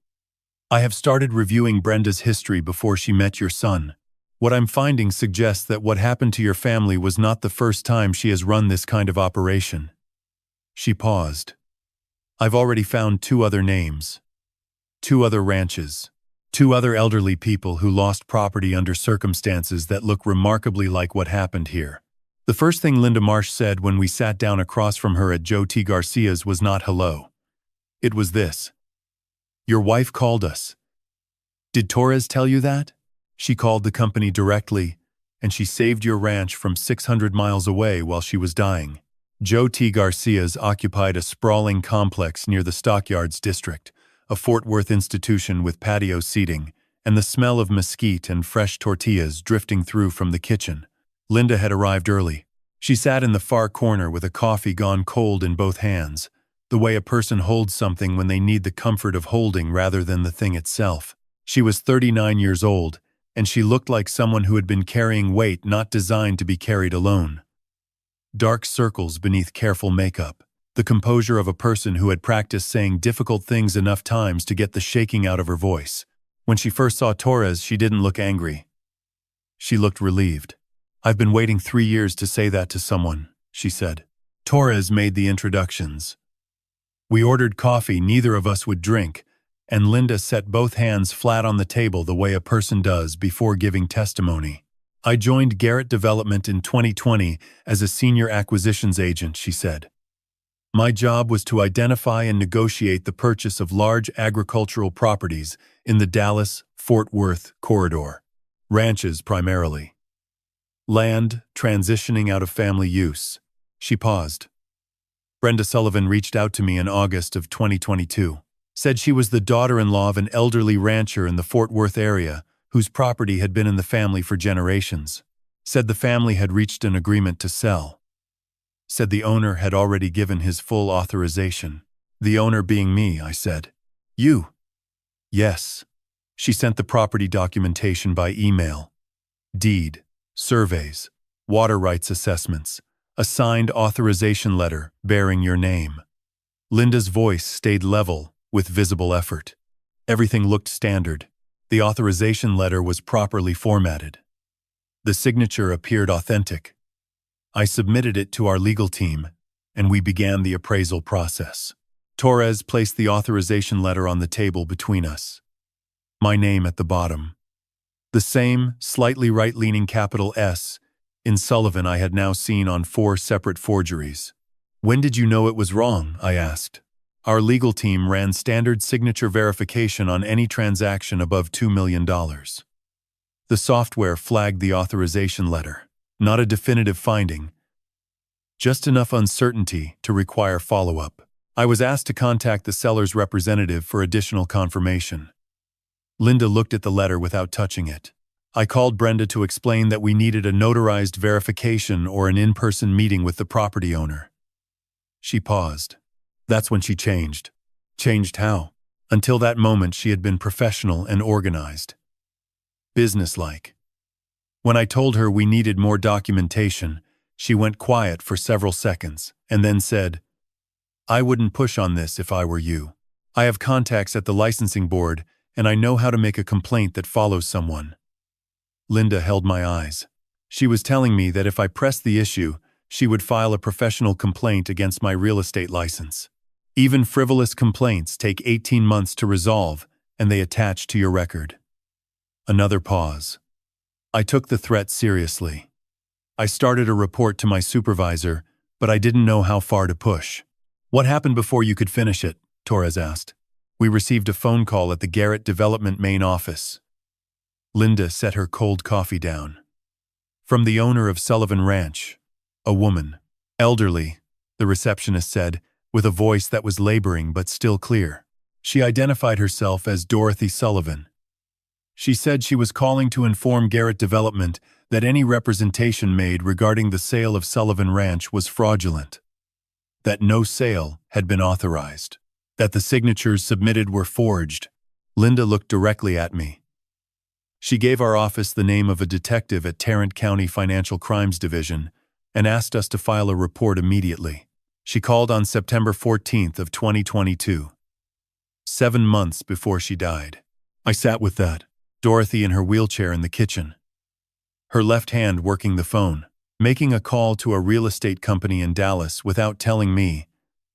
I have started reviewing Brenda's history before she met your son. What I'm finding suggests that what happened to your family was not the first time she has run this kind of operation. She paused. I've already found 2 other names. 2 other ranches. 2 other elderly people who lost property under circumstances that look remarkably like what happened here. The first thing Linda Marsh said when we sat down across from her at Joe T. Garcia's was not hello. It was this. Your wife called us. Did Torres tell you that? She called the company directly, and she saved your ranch from 600 miles away while she was dying. Joe T. Garcia's occupied a sprawling complex near the Stockyards District, a Fort Worth institution with patio seating, and the smell of mesquite and fresh tortillas drifting through from the kitchen. Linda had arrived early. She sat in the far corner with a coffee gone cold in both hands, the way a person holds something when they need the comfort of holding rather than the thing itself. She was 39 years old, and she looked like someone who had been carrying weight not designed to be carried alone. Dark circles beneath careful makeup, the composure of a person who had practiced saying difficult things enough times to get the shaking out of her voice. When she first saw Torres, she didn't look angry. She looked relieved. I've been waiting 3 years to say that to someone, she said. Torres made the introductions. We ordered coffee neither of us would drink, and Linda set both hands flat on the table the way a person does before giving testimony. I joined Garrett Development in 2020 as a senior acquisitions agent, she said. My job was to identify and negotiate the purchase of large agricultural properties in the Dallas-Fort Worth corridor. Ranches primarily. Land transitioning out of family use. She paused. Brenda Sullivan reached out to me in August of 2022. Said she was the daughter-in-law of an elderly rancher in the Fort Worth area whose property had been in the family for generations. Said the family had reached an agreement to sell. Said the owner had already given his full authorization. The owner being me, I said. You? Yes. She sent the property documentation by email. Deed, surveys, water rights assessments, a signed authorization letter bearing your name. Linda's voice stayed level with visible effort. Everything looked standard. The authorization letter was properly formatted. The signature appeared authentic. I submitted it to our legal team, and we began the appraisal process. Torres placed the authorization letter on the table between us. My name at the bottom. The same, slightly right-leaning capital S in Sullivan I had now seen on 4 separate forgeries. When did you know it was wrong? I asked. Our legal team ran standard signature verification on any transaction above $2 million. The software flagged the authorization letter. Not a definitive finding. Just enough uncertainty to require follow-up. I was asked to contact the seller's representative for additional confirmation. Linda looked at the letter without touching it. I called Brenda to explain that we needed a notarized verification or an in-person meeting with the property owner. She paused. That's when she changed. Changed how? Until that moment, she had been professional and organized. Businesslike. When I told her we needed more documentation, she went quiet for several seconds and then said, I wouldn't push on this if I were you. I have contacts at the licensing board, and I know how to make a complaint that follows someone. Linda held my eyes. She was telling me that if I pressed the issue, she would file a professional complaint against my real estate license. Even frivolous complaints take 18 months to resolve, and they attach to your record. Another pause. I took the threat seriously. I started a report to my supervisor, but I didn't know how far to push. What happened before you could finish it? Torres asked. We received a phone call at the Garrett Development main office. Linda set her cold coffee down. From the owner of Sullivan Ranch, a woman. Elderly, the receptionist said, with a voice that was laboring but still clear. She identified herself as Dorothy Sullivan. She said she was calling to inform Garrett Development that any representation made regarding the sale of Sullivan Ranch was fraudulent. That no sale had been authorized. That the signatures submitted were forged. Linda looked directly at me. She gave our office the name of a detective at Tarrant County Financial Crimes Division and asked us to file a report immediately. She called on September 14th of 2022, 7 months before she died. I sat with that, Dorothy in her wheelchair in the kitchen, her left hand working the phone, making a call to a real estate company in Dallas without telling me,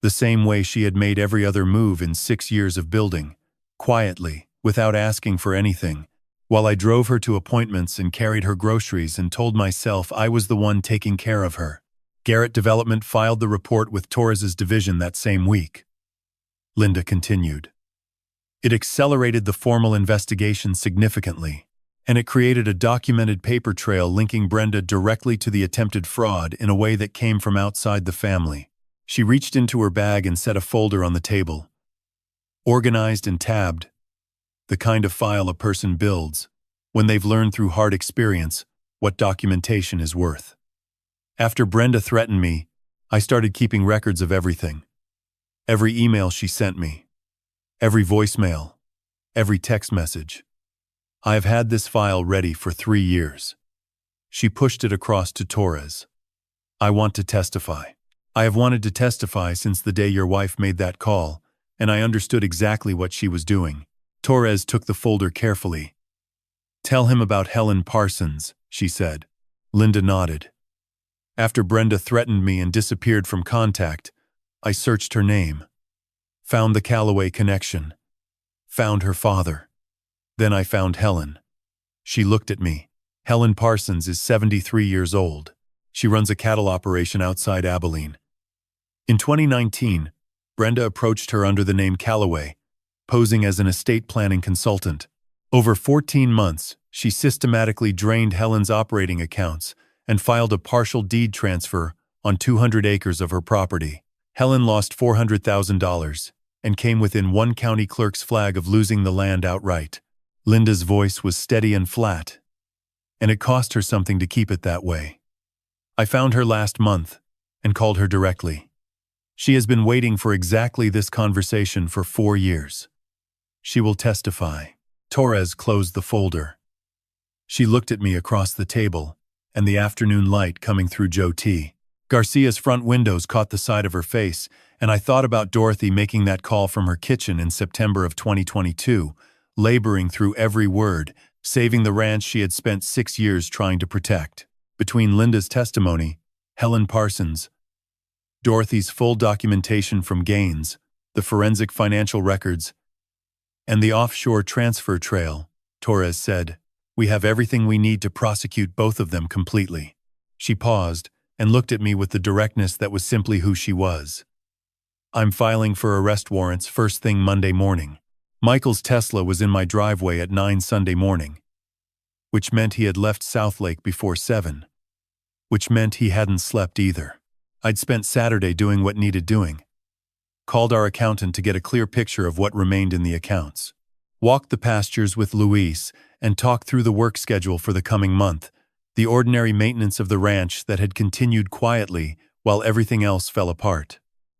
the same way she had made every other move in 6 years of building, quietly, without asking for anything, while I drove her to appointments and carried her groceries and told myself I was the one taking care of her. Garrett Development filed the report with Torres's division that same week. Linda continued. It accelerated the formal investigation significantly, and it created a documented paper trail linking Brenda directly to the attempted fraud in a way that came from outside the family. She reached into her bag and set a folder on the table. Organized and tabbed, the kind of file a person builds when they've learned through hard experience what documentation is worth. After Brenda threatened me, I started keeping records of everything. Every email she sent me, every voicemail, every text message. I have had this file ready for 3 years. She pushed it across to Torres. I want to testify. I have wanted to testify since the day your wife made that call, and I understood exactly what she was doing. Torres took the folder carefully. Tell him about Helen Parsons, she said. Linda nodded. After Brenda threatened me and disappeared from contact, I searched her name. Found the Calloway connection. Found her father. Then I found Helen. She looked at me. Helen Parsons is 73 years old. She runs a cattle operation outside Abilene. In 2019, Brenda approached her under the name Calloway, posing as an estate planning consultant. Over 14 months, she systematically drained Helen's operating accounts and filed a partial deed transfer on 200 acres of her property. Helen lost $400,000 and came within one county clerk's flag of losing the land outright. Linda's voice was steady and flat, and it cost her something to keep it that way. I found her last month and called her directly. She has been waiting for exactly this conversation for 4 years. She will testify. Torres closed the folder. She looked at me across the table, and the afternoon light coming through Joe T. Garcia's front windows caught the side of her face, and I thought about Dorothy making that call from her kitchen in September of 2022, laboring through every word, saving the ranch she had spent 6 years trying to protect. Between Linda's testimony, Helen Parsons, Dorothy's full documentation from Gaines, the forensic financial records, and the offshore transfer trail, Torres said, we have everything we need to prosecute both of them completely. She paused and looked at me with the directness that was simply who she was. I'm filing for arrest warrants first thing Monday morning. Michael's Tesla was in my driveway at 9 Sunday morning, which meant he had left Southlake before 7, which meant he hadn't slept either. I'd spent Saturday doing what needed doing. Called our accountant to get a clear picture of what remained in the accounts. Walked the pastures with Luis and talked through the work schedule for the coming month, the ordinary maintenance of the ranch that had continued quietly while everything else fell apart.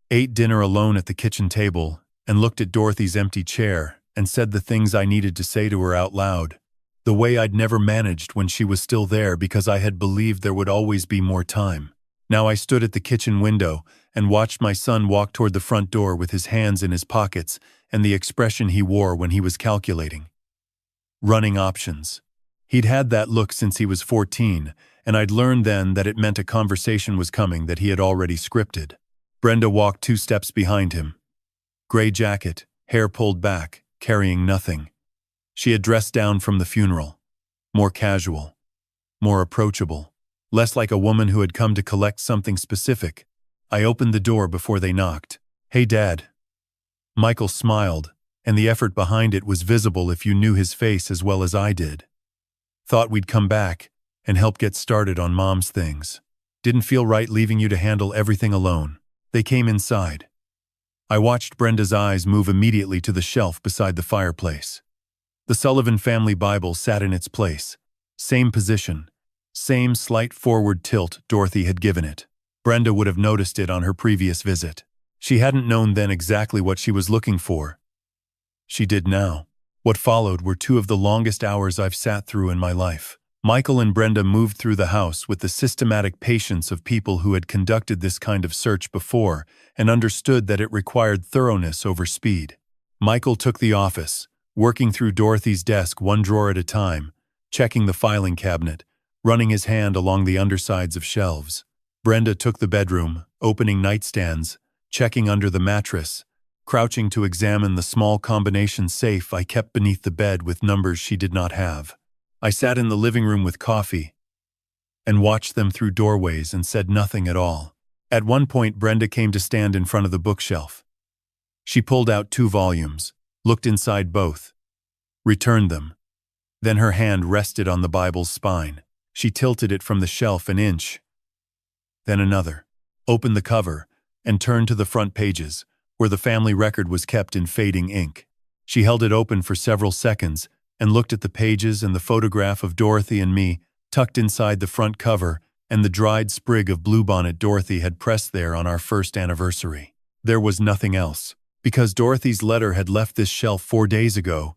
Ate dinner alone at the kitchen table and looked at Dorothy's empty chair and said the things I needed to say to her out loud, the way I'd never managed when she was still there because I had believed there would always be more time. Now I stood at the kitchen window and watched my son walk toward the front door with his hands in his pockets and the expression he wore when he was calculating. Running options. He'd had that look since he was 14, and I'd learned then that it meant a conversation was coming that he had already scripted. Brenda walked 2 steps behind him. Gray jacket, hair pulled back, carrying nothing. She had dressed down from the funeral. More casual. More approachable. Less like a woman who had come to collect something specific. I opened the door before they knocked. Hey, Dad. Michael smiled, and the effort behind it was visible if you knew his face as well as I did. Thought we'd come back and help get started on Mom's things. Didn't feel right leaving you to handle everything alone. They came inside. I watched Brenda's eyes move immediately to the shelf beside the fireplace. The Sullivan family Bible sat in its place. Same position. Same slight forward tilt Dorothy had given it. Brenda would have noticed it on her previous visit. She hadn't known then exactly what she was looking for. She did now. What followed were 2 of the longest hours I've sat through in my life. Michael and Brenda moved through the house with the systematic patience of people who had conducted this kind of search before and understood that it required thoroughness over speed. Michael took the office, working through Dorothy's desk 1 drawer at a time, checking the filing cabinet, running his hand along the undersides of shelves. Brenda took the bedroom, opening nightstands, checking under the mattress, crouching to examine the small combination safe I kept beneath the bed with numbers she did not have. I sat in the living room with coffee and watched them through doorways and said nothing at all. At one point, Brenda came to stand in front of the bookshelf. She pulled out 2 volumes, looked inside both, returned them. Then her hand rested on the Bible's spine. She tilted it from the shelf an inch, then another, opened the cover, and turned to the front pages, where the family record was kept in fading ink. She held it open for several seconds and looked at the pages and the photograph of Dorothy and me tucked inside the front cover and the dried sprig of bluebonnet Dorothy had pressed there on our first anniversary. There was nothing else, because Dorothy's letter had left this shelf 4 days ago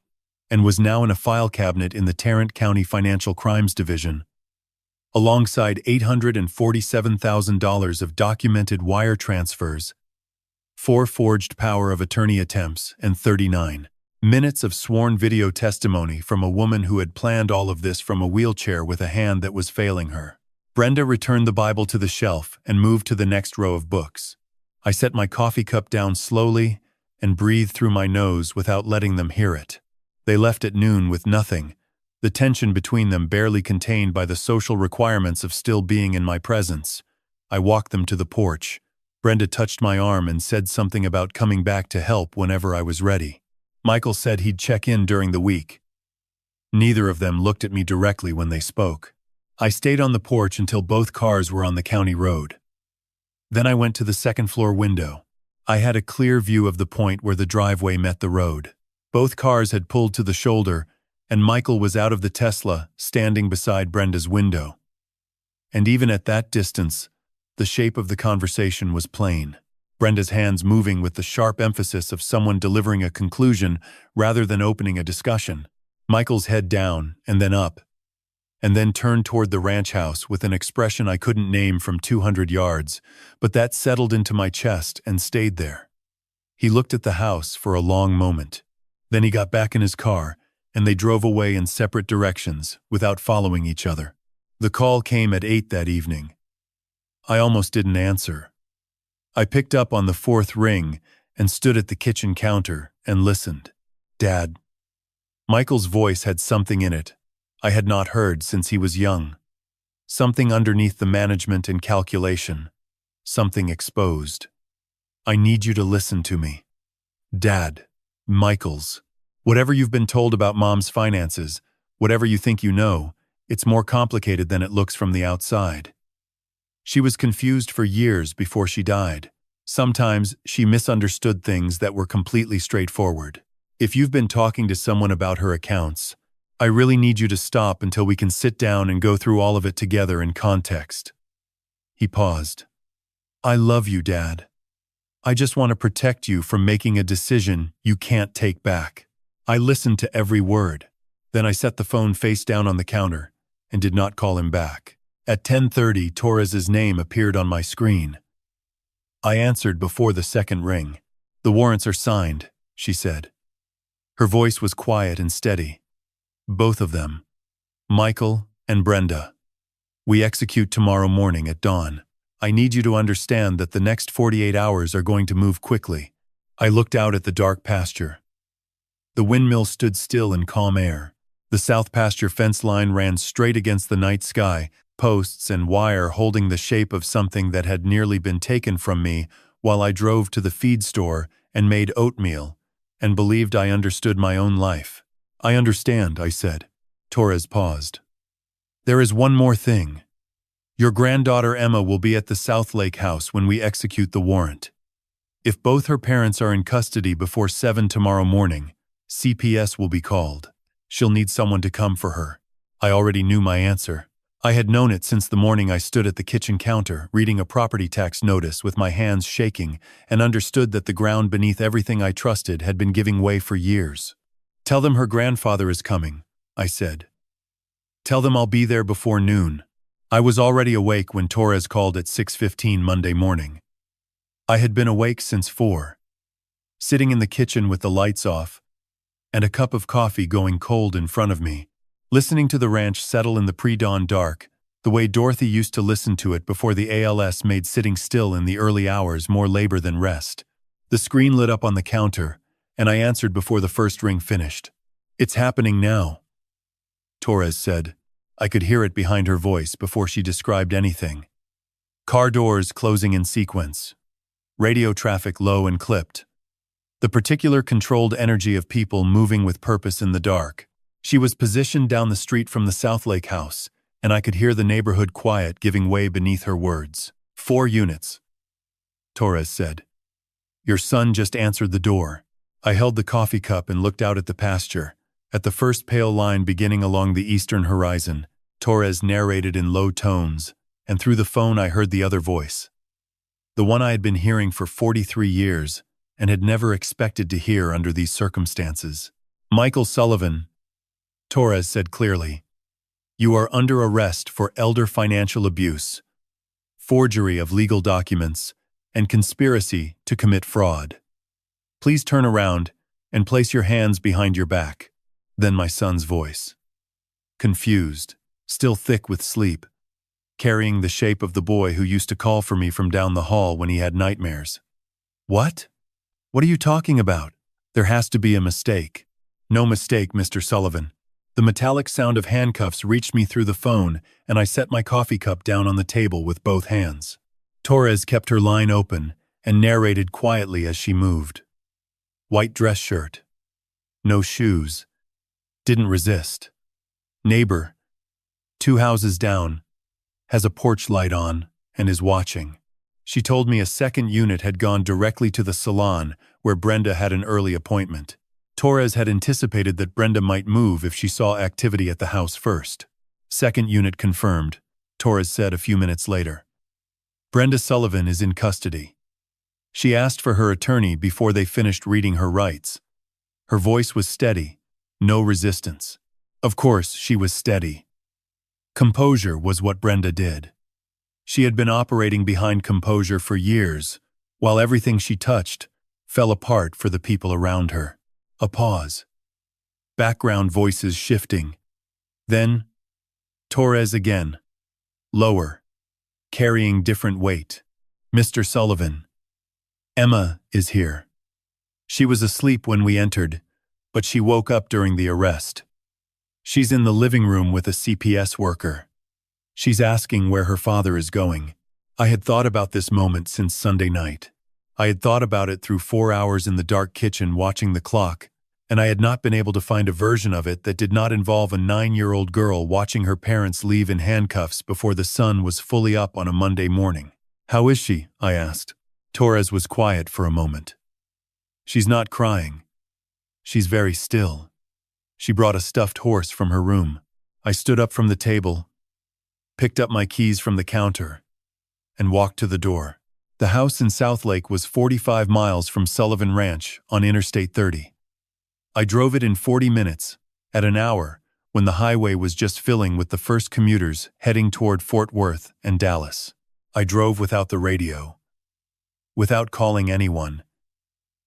and was now in a file cabinet in the Tarrant County Financial Crimes Division, alongside $847,000 of documented wire transfers, 4 forged power of attorney attempts, and 39 minutes of sworn video testimony from a woman who had planned all of this from a wheelchair with a hand that was failing her. Brenda returned the Bible to the shelf and moved to the next row of books. I set my coffee cup down slowly and breathed through my nose without letting them hear it. They left at noon with nothing, the tension between them barely contained by the social requirements of still being in my presence. I walked them to the porch. Brenda touched my arm and said something about coming back to help whenever I was ready. Michael said he'd check in during the week. Neither of them looked at me directly when they spoke. I stayed on the porch until both cars were on the county road. Then I went to the second-floor window. I had a clear view of the point where the driveway met the road. Both cars had pulled to the shoulder, and Michael was out of the Tesla, standing beside Brenda's window. And even at that distance, the shape of the conversation was plain. Brenda's hands moving with the sharp emphasis of someone delivering a conclusion rather than opening a discussion. Michael's head down, and then up, and then turned toward the ranch house with an expression I couldn't name from 200 yards, but that settled into my chest and stayed there. He looked at the house for a long moment. Then he got back in his car, and they drove away in separate directions without following each other. The call came at 8 that evening. I almost didn't answer. I picked up on the 4th ring and stood at the kitchen counter and listened. "Dad." Michael's voice had something in it I had not heard since he was young. Something underneath the management and calculation. Something exposed. "I need you to listen to me." "Dad." Michael's. "Whatever you've been told about Mom's finances, whatever you think you know, it's more complicated than it looks from the outside. She was confused for years before she died. Sometimes she misunderstood things that were completely straightforward. If you've been talking to someone about her accounts, I really need you to stop until we can sit down and go through all of it together in context." He paused. "I love you, Dad. I just want to protect you from making a decision you can't take back." I listened to every word. Then I set the phone face down on the counter and did not call him back. At 10:30, Torres's name appeared on my screen. I answered before the second ring. "The warrants are signed," she said. Her voice was quiet and steady. "Both of them. Michael and Brenda. We execute tomorrow morning at dawn. I need you to understand that the next 48 hours are going to move quickly." I looked out at the dark pasture. The windmill stood still in calm air. The south pasture fence line ran straight against the night sky, posts and wire holding the shape of something that had nearly been taken from me while I drove to the feed store and made oatmeal and believed I understood my own life. "I understand," I said. Torres paused. "There is one more thing. Your granddaughter Emma will be at the South Lake house when we execute the warrant. If both her parents are in custody before 7 tomorrow morning, CPS will be called. She'll need someone to come for her." I already knew my answer. I had known it since the morning I stood at the kitchen counter, reading a property tax notice with my hands shaking, and understood that the ground beneath everything I trusted had been giving way for years. "Tell them her grandfather is coming," I said. "Tell them I'll be there before noon." I was already awake when Torres called at 6:15 Monday morning. I had been awake since 4, sitting in the kitchen with the lights off and a cup of coffee going cold in front of me, listening to the ranch settle in the pre-dawn dark, the way Dorothy used to listen to it before the ALS made sitting still in the early hours more labor than rest. The screen lit up on the counter, and I answered before the first ring finished. "It's happening now." Torres said. I could hear it behind her voice before she described anything. Car doors closing in sequence. Radio traffic low and clipped. The particular controlled energy of people moving with purpose in the dark. She was positioned down the street from the South Lake house, and I could hear the neighborhood quiet giving way beneath her words. 4 units, Torres said. Your son just answered the door. I held the coffee cup and looked out at the pasture. At the first pale line beginning along the eastern horizon, Torres narrated in low tones, and through the phone I heard the other voice. The one I had been hearing for 43 years and had never expected to hear under these circumstances. Michael Sullivan, Torres said clearly. You are under arrest for elder financial abuse, forgery of legal documents, and conspiracy to commit fraud. Please turn around and place your hands behind your back. Then my son's voice. Confused, still thick with sleep, carrying the shape of the boy who used to call for me from down the hall when he had nightmares. What? What are you talking about? There has to be a mistake. No mistake, Mr. Sullivan. The metallic sound of handcuffs reached me through the phone, and I set my coffee cup down on the table with both hands. Torres kept her line open and narrated quietly as she moved. White dress shirt. No shoes. Didn't resist. Neighbor, 2 houses down, has a porch light on and is watching. She told me a second unit had gone directly to the salon where Brenda had an early appointment. Torres had anticipated that Brenda might move if she saw activity at the house first. Second unit confirmed, Torres said a few minutes later. Brenda Sullivan is in custody. She asked for her attorney before they finished reading her rights. Her voice was steady, no resistance. Of course, she was steady. Composure was what Brenda did. She had been operating behind composure for years, while everything she touched fell apart for the people around her. A pause. Background voices shifting. Then, Torres again. Lower. Carrying different weight. Mr. Sullivan. Emma is here. She was asleep when we entered, but she woke up during the arrest. She's in the living room with a CPS worker. She's asking where her father is going. I had thought about this moment since Sunday night. I had thought about it through 4 hours in the dark kitchen watching the clock, and I had not been able to find a version of it that did not involve a 9-year-old girl watching her parents leave in handcuffs before the sun was fully up on a Monday morning. How is she? I asked. Torres was quiet for a moment. She's not crying. She's very still. She brought a stuffed horse from her room. I stood up from the table, picked up my keys from the counter, and walked to the door. The house in South Lake was 45 miles from Sullivan Ranch on Interstate 30. I drove it in 40 minutes, at an hour, when the highway was just filling with the first commuters heading toward Fort Worth and Dallas. I drove without the radio, without calling anyone,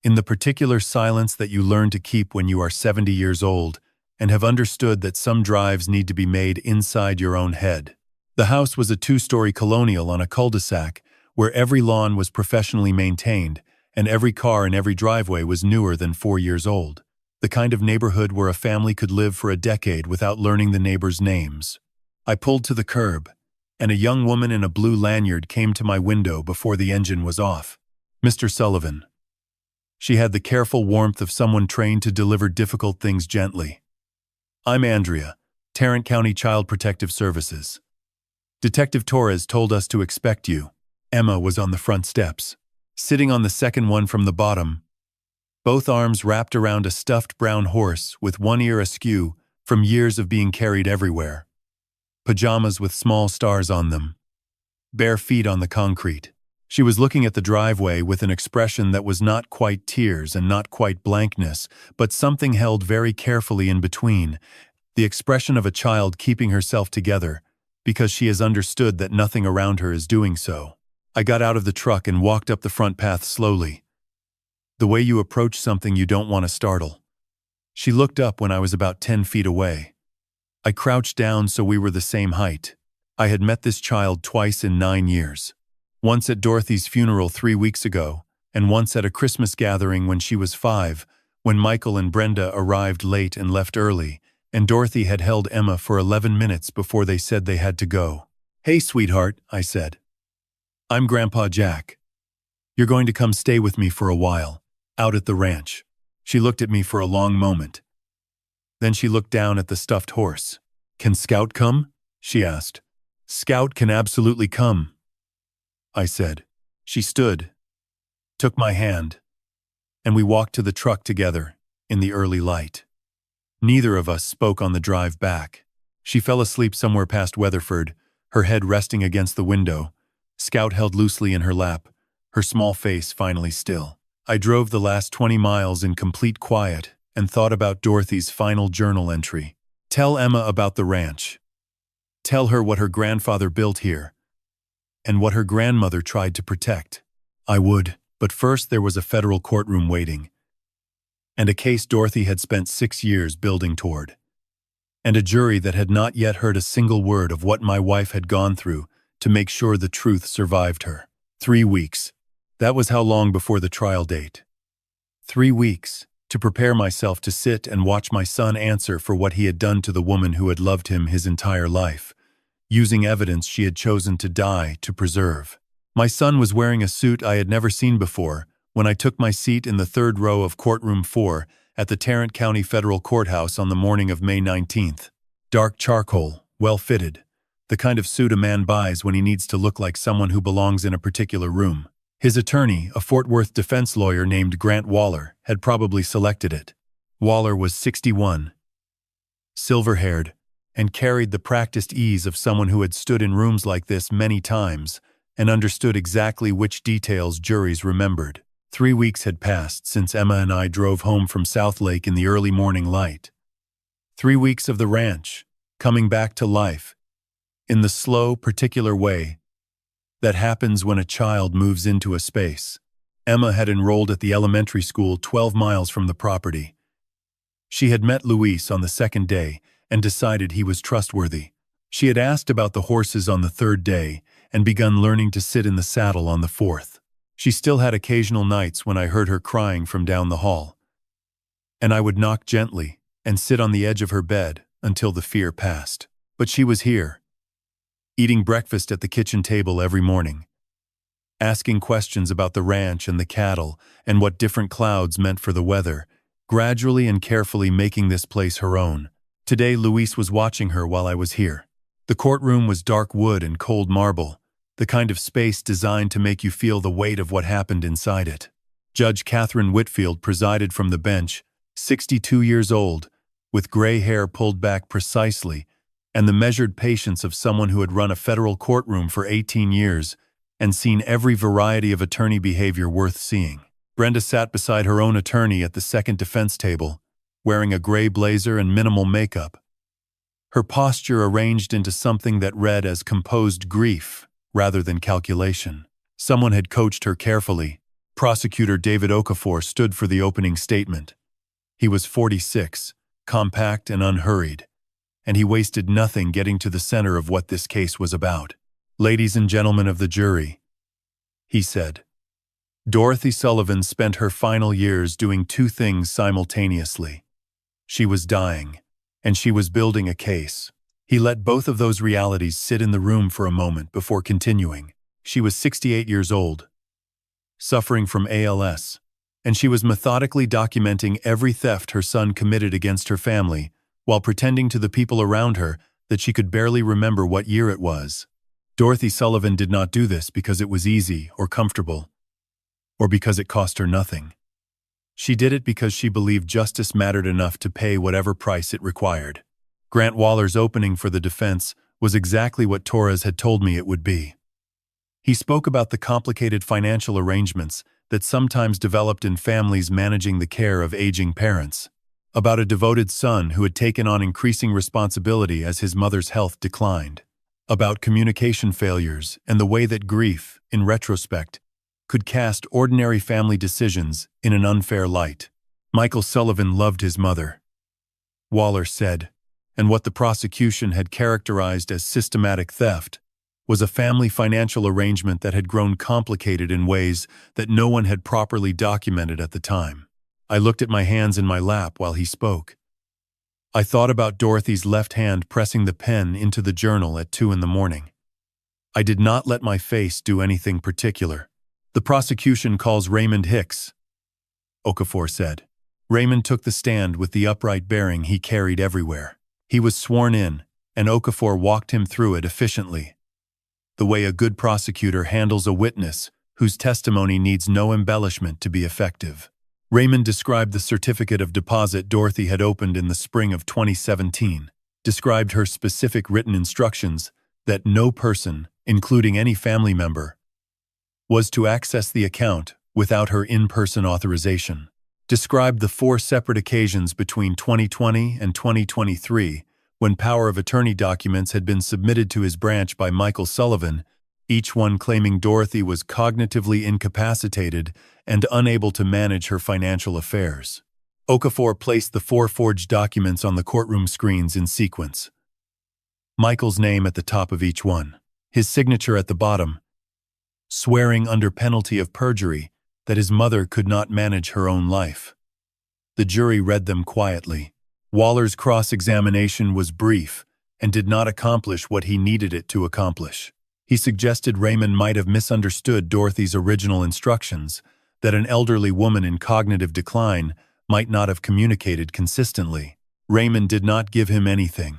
in the particular silence that you learn to keep when you are 70 years old and have understood that some drives need to be made inside your own head. The house was a 2-story colonial on a cul-de-sac where every lawn was professionally maintained and every car in every driveway was newer than 4 years old. The kind of neighborhood where a family could live for a decade without learning the neighbors' names. I pulled to the curb, and a young woman in a blue lanyard came to my window before the engine was off. Mr. Sullivan. She had the careful warmth of someone trained to deliver difficult things gently. I'm Andrea, Tarrant County Child Protective Services. Detective Torres told us to expect you. Emma was on the front steps, sitting on the second one from the bottom, both arms wrapped around a stuffed brown horse with one ear askew from years of being carried everywhere. Pajamas with small stars on them. Bare feet on the concrete. She was looking at the driveway with an expression that was not quite tears and not quite blankness, but something held very carefully in between, the expression of a child keeping herself together, because she has understood that nothing around her is doing so. I got out of the truck and walked up the front path slowly. The way you approach something you don't want to startle. She looked up when I was about 10 feet away. I crouched down so we were the same height. I had met this child twice in 9 years. Once at Dorothy's funeral 3 weeks ago, and once at a Christmas gathering when she was 5, when Michael and Brenda arrived late and left early, and Dorothy had held Emma for 11 minutes before they said they had to go. "Hey, sweetheart," I said. "I'm Grandpa Jack. You're going to come stay with me for a while, out at the ranch." She looked at me for a long moment. Then she looked down at the stuffed horse. "Can Scout come?" she asked. "Scout can absolutely come," I said. She stood, took my hand, and we walked to the truck together in the early light. Neither of us spoke on the drive back. She fell asleep somewhere past Weatherford, her head resting against the window, Scout held loosely in her lap, her small face finally still. I drove the last 20 miles in complete quiet and thought about Dorothy's final journal entry. Tell Emma about the ranch. Tell her what her grandfather built here and what her grandmother tried to protect. I would, but first there was a federal courtroom waiting, and a case Dorothy had spent 6 years building toward, and a jury that had not yet heard a single word of what my wife had gone through to make sure the truth survived her. 3 weeks. That was how long before the trial date. 3 weeks to prepare myself to sit and watch my son answer for what he had done to the woman who had loved him his entire life, using evidence she had chosen to die to preserve. My son was wearing a suit I had never seen before when I took my seat in the third row of courtroom 4 at the Tarrant County Federal Courthouse on the morning of May 19th. Dark charcoal, well-fitted, the kind of suit a man buys when he needs to look like someone who belongs in a particular room. His attorney, a Fort Worth defense lawyer named Grant Waller, had probably selected it. Waller was 61, silver-haired, and carried the practiced ease of someone who had stood in rooms like this many times and understood exactly which details juries remembered. 3 weeks had passed since Emma and I drove home from South Lake in the early morning light. 3 weeks of the ranch, coming back to life, in the slow, particular way that happens when a child moves into a space. Emma had enrolled at the elementary school 12 miles from the property. She had met Luis on the second day and decided he was trustworthy. She had asked about the horses on the third day and begun learning to sit in the saddle on the fourth. She still had occasional nights when I heard her crying from down the hall, and I would knock gently and sit on the edge of her bed until the fear passed. But she was here, eating breakfast at the kitchen table every morning, asking questions about the ranch and the cattle and what different clouds meant for the weather, gradually and carefully making this place her own. Today, Luis was watching her while I was here. The courtroom was dark wood and cold marble, the kind of space designed to make you feel the weight of what happened inside it. Judge Catherine Whitfield presided from the bench, 62 years old, with gray hair pulled back precisely, and the measured patience of someone who had run a federal courtroom for 18 years and seen every variety of attorney behavior worth seeing. Brenda sat beside her own attorney at the second defense table, wearing a gray blazer and minimal makeup, her posture arranged into something that read as composed grief rather than calculation. Someone had coached her carefully. Prosecutor David Okafor stood for the opening statement. He was 46, compact and unhurried, and he wasted nothing getting to the center of what this case was about. "Ladies and gentlemen of the jury," he said, "Dorothy Sullivan spent her final years doing 2 things simultaneously. She was dying, and she was building a case." He let both of those realities sit in the room for a moment before continuing. She was 68 years old, suffering from ALS, and she was methodically documenting every theft her son committed against her family while pretending to the people around her that she could barely remember what year it was. Dorothy Sullivan did not do this because it was easy or comfortable, or because it cost her nothing. She did it because she believed justice mattered enough to pay whatever price it required. Grant Waller's opening for the defense was exactly what Torres had told me it would be. He spoke about the complicated financial arrangements that sometimes developed in families managing the care of aging parents, about a devoted son who had taken on increasing responsibility as his mother's health declined, about communication failures and the way that grief, in retrospect, could cast ordinary family decisions in an unfair light. Michael Sullivan loved his mother, Waller said, and what the prosecution had characterized as systematic theft was a family financial arrangement that had grown complicated in ways that no one had properly documented at the time. I looked at my hands in my lap while he spoke. I thought about Dorothy's left hand pressing the pen into the journal at 2 in the morning. I did not let my face do anything particular. The prosecution calls Raymond Hicks, Okafor said. Raymond took the stand with the upright bearing he carried everywhere. He was sworn in, and Okafor walked him through it efficiently. The way a good prosecutor handles a witness whose testimony needs no embellishment to be effective. Raymond described the certificate of deposit Dorothy had opened in the spring of 2017, described her specific written instructions that no person, including any family member, was to access the account without her in-person authorization, described the 4 separate occasions between 2020 and 2023 when power of attorney documents had been submitted to his branch by Michael Sullivan, each one claiming Dorothy was cognitively incapacitated and unable to manage her financial affairs. Okafor placed the 4 forged documents on the courtroom screens in sequence. Michael's name at the top of each one, his signature at the bottom, swearing under penalty of perjury that his mother could not manage her own life. The jury read them quietly. Waller's cross-examination was brief and did not accomplish what he needed it to accomplish. He suggested Raymond might have misunderstood Dorothy's original instructions, that an elderly woman in cognitive decline might not have communicated consistently. Raymond did not give him anything.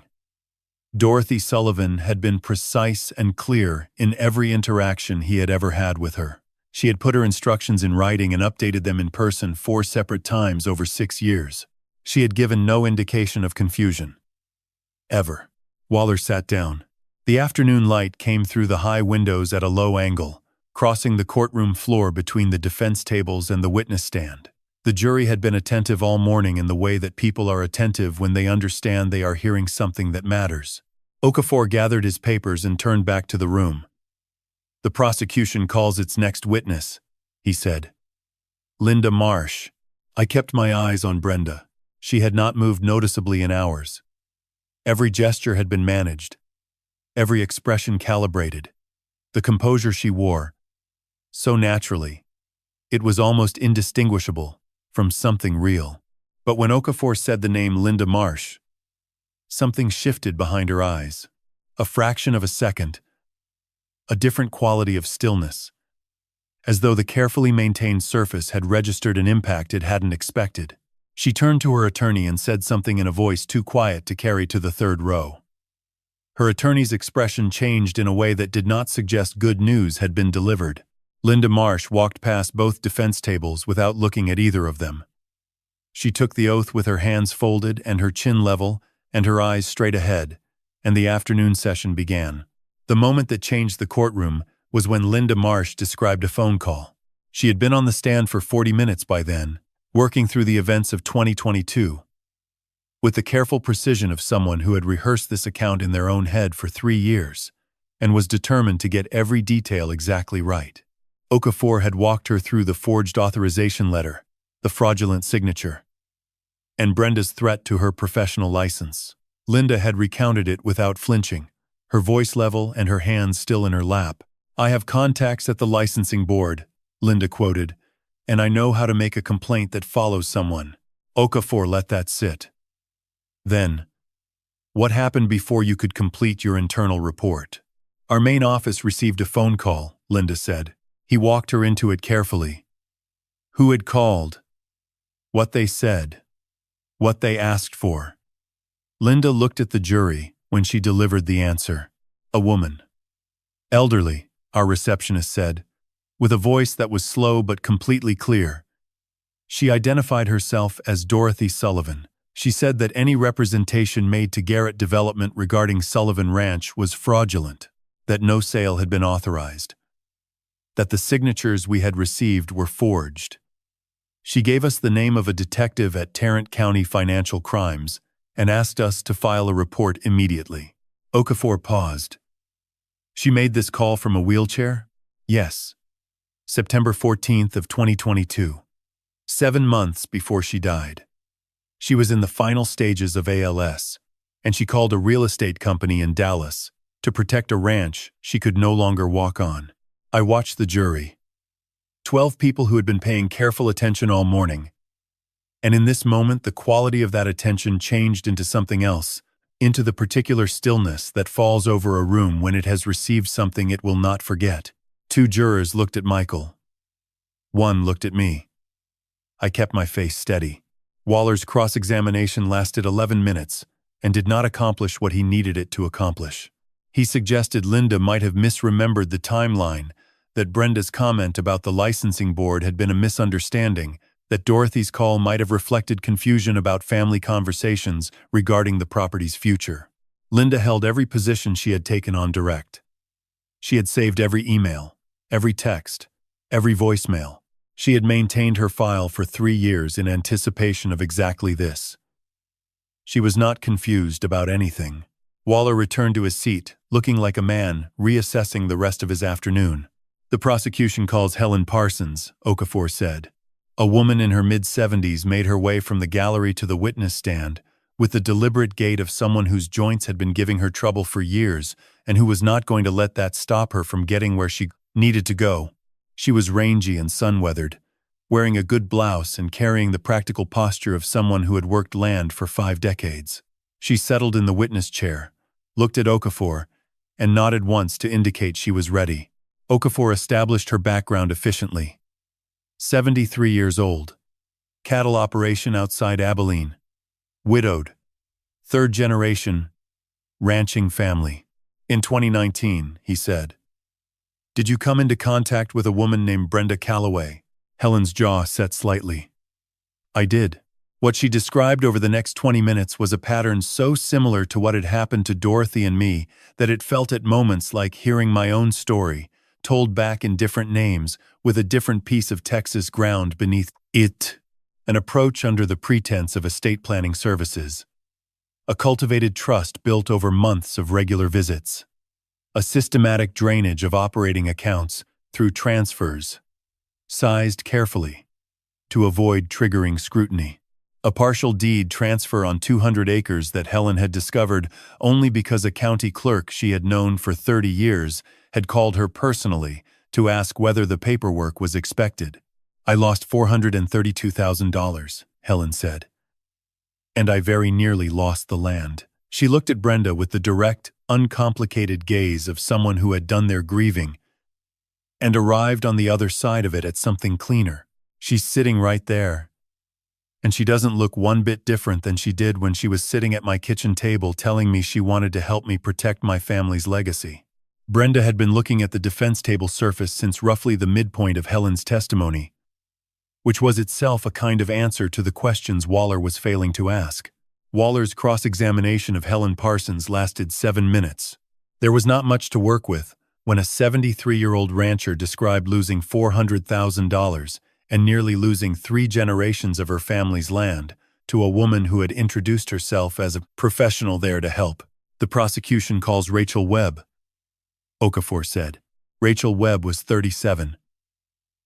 Dorothy Sullivan had been precise and clear in every interaction he had ever had with her. She had put her instructions in writing and updated them in person 4 separate times over 6 years. She had given no indication of confusion. Ever. Waller sat down. The afternoon light came through the high windows at a low angle, crossing the courtroom floor between the defense tables and the witness stand. The jury had been attentive all morning in the way that people are attentive when they understand they are hearing something that matters. Okafor gathered his papers and turned back to the room. "The prosecution calls its next witness," he said. "Linda Marsh." I kept my eyes on Brenda. She had not moved noticeably in hours. Every gesture had been managed, every expression calibrated. The composure she wore, so naturally, it was almost indistinguishable from something real. But when Okafor said the name Linda Marsh, something shifted behind her eyes. A fraction of a second, a different quality of stillness, as though the carefully maintained surface had registered an impact it hadn't expected. She turned to her attorney and said something in a voice too quiet to carry to the third row. Her attorney's expression changed in a way that did not suggest good news had been delivered. Linda Marsh walked past both defense tables without looking at either of them. She took the oath with her hands folded and her chin level and her eyes straight ahead, and the afternoon session began. The moment that changed the courtroom was when Linda Marsh described a phone call. She had been on the stand for 40 minutes by then, working through the events of 2022. With the careful precision of someone who had rehearsed this account in their own head for 3 years, and was determined to get every detail exactly right. Okafor had walked her through the forged authorization letter, the fraudulent signature, and Brenda's threat to her professional license. Linda had recounted it without flinching, her voice level and her hands still in her lap. "I have contacts at the licensing board," Linda quoted, "and I know how to make a complaint that follows someone." Okafor let that sit. Then, "What happened before you could complete your internal report?" "Our main office received a phone call," Linda said. He walked her into it carefully. Who had called? What they said? What they asked for? Linda looked at the jury when she delivered the answer. "A woman. Elderly," our receptionist said, with a voice that was slow but completely clear. She identified herself as Dorothy Sullivan. She said that any representation made to Garrett Development regarding Sullivan Ranch was fraudulent, that no sale had been authorized, that the signatures we had received were forged. She gave us the name of a detective at Tarrant County Financial Crimes and asked us to file a report immediately. Okafor paused. "She made this call from a wheelchair?" "Yes. September 14th of 2022. 7 months before she died. She was in the final stages of ALS, and she called a real estate company in Dallas to protect a ranch she could no longer walk on." I watched the jury. 12 people who had been paying careful attention all morning, And in this moment, the quality of that attention changed into something else, into the particular stillness that falls over a room when it has received something it will not forget. Two jurors looked at Michael. One looked at me. I kept my face steady. Waller's cross-examination lasted 11 minutes and did not accomplish what he needed it to accomplish. He suggested Linda might have misremembered the timeline, that Brenda's comment about the licensing board had been a misunderstanding, that Dorothy's call might have reflected confusion about family conversations regarding the property's future. Linda held every position she had taken on direct. She had saved every email, every text, every voicemail. She had maintained her file for 3 years in anticipation of exactly this. She was not confused about anything. Waller returned to his seat, looking like a man reassessing the rest of his afternoon. The prosecution calls Helen Parsons, Okafor said. A woman in her mid-70s made her way from the gallery to the witness stand, with the deliberate gait of someone whose joints had been giving her trouble for years and who was not going to let that stop her from getting where she needed to go. She was rangy and sun-weathered, wearing a good blouse and carrying the practical posture of someone who had worked land for 5 decades. She settled in the witness chair, looked at Okafor, and nodded once to indicate she was ready. Okafor established her background efficiently. 73 years old. Cattle operation outside Abilene. Widowed. 3rd generation. Ranching family. In 2019, he said. Did you come into contact with a woman named Brenda Calloway? Helen's jaw set slightly. I did. What she described over the next 20 minutes was a pattern so similar to what had happened to Dorothy and me that it felt at moments like hearing my own story, told back in different names, with a different piece of Texas ground beneath it. An approach under the pretense of estate planning services. A cultivated trust built over months of regular visits. A systematic drainage of operating accounts through transfers, sized carefully, to avoid triggering scrutiny. A partial deed transfer on 200 acres that Helen had discovered only because a county clerk she had known for 30 years had called her personally to ask whether the paperwork was expected. I lost $432,000, Helen said. And I very nearly lost the land. She looked at Brenda with the direct, uncomplicated gaze of someone who had done their grieving and arrived on the other side of it at something cleaner. She's sitting right there. And she doesn't look one bit different than she did when she was sitting at my kitchen table telling me she wanted to help me protect my family's legacy. Brenda had been looking at the defense table surface since roughly the midpoint of Helen's testimony, which was itself a kind of answer to the questions Waller was failing to ask. Waller's cross-examination of Helen Parsons lasted 7 minutes. There was not much to work with when a 73-year-old rancher described losing $400,000 and nearly losing 3 generations of her family's land to a woman who had introduced herself as a professional there to help. The prosecution calls Rachel Webb, Okafor said. Rachel Webb was 37,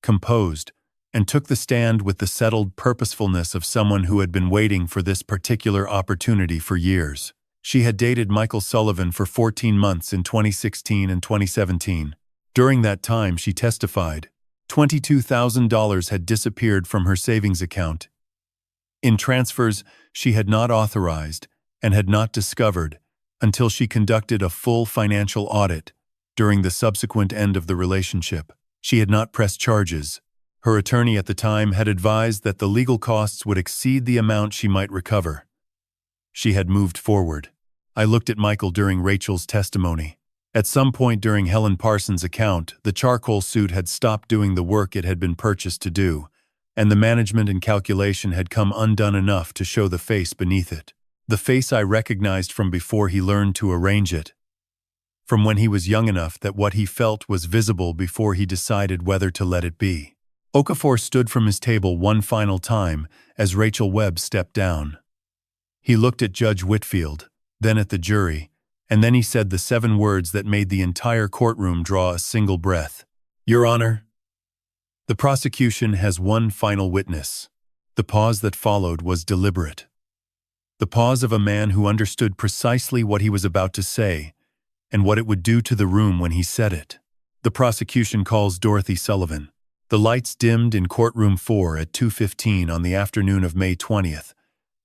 composed, and took the stand with the settled purposefulness of someone who had been waiting for this particular opportunity for years. She had dated Michael Sullivan for 14 months in 2016 and 2017. During that time, she testified, $22,000 had disappeared from her savings account in transfers she had not authorized and had not discovered until she conducted a full financial audit during the subsequent end of the relationship. She had not pressed charges. Her attorney at the time had advised that the legal costs would exceed the amount she might recover. She had moved forward. I looked at Michael during Rachel's testimony. At some point during Helen Parsons' account, the charcoal suit had stopped doing the work it had been purchased to do, and the management and calculation had come undone enough to show the face beneath it. The face I recognized from before he learned to arrange it. From when he was young enough that what he felt was visible before he decided whether to let it be. Okafor stood from his table one final time as Rachel Webb stepped down. He looked at Judge Whitfield, then at the jury, and then he said the 7 words that made the entire courtroom draw a single breath. Your Honor, the prosecution has one final witness. The pause that followed was deliberate. The pause of a man who understood precisely what he was about to say and what it would do to the room when he said it. The prosecution calls Dorothy Sullivan. The lights dimmed in courtroom 4 at 2:15 on the afternoon of May 20th,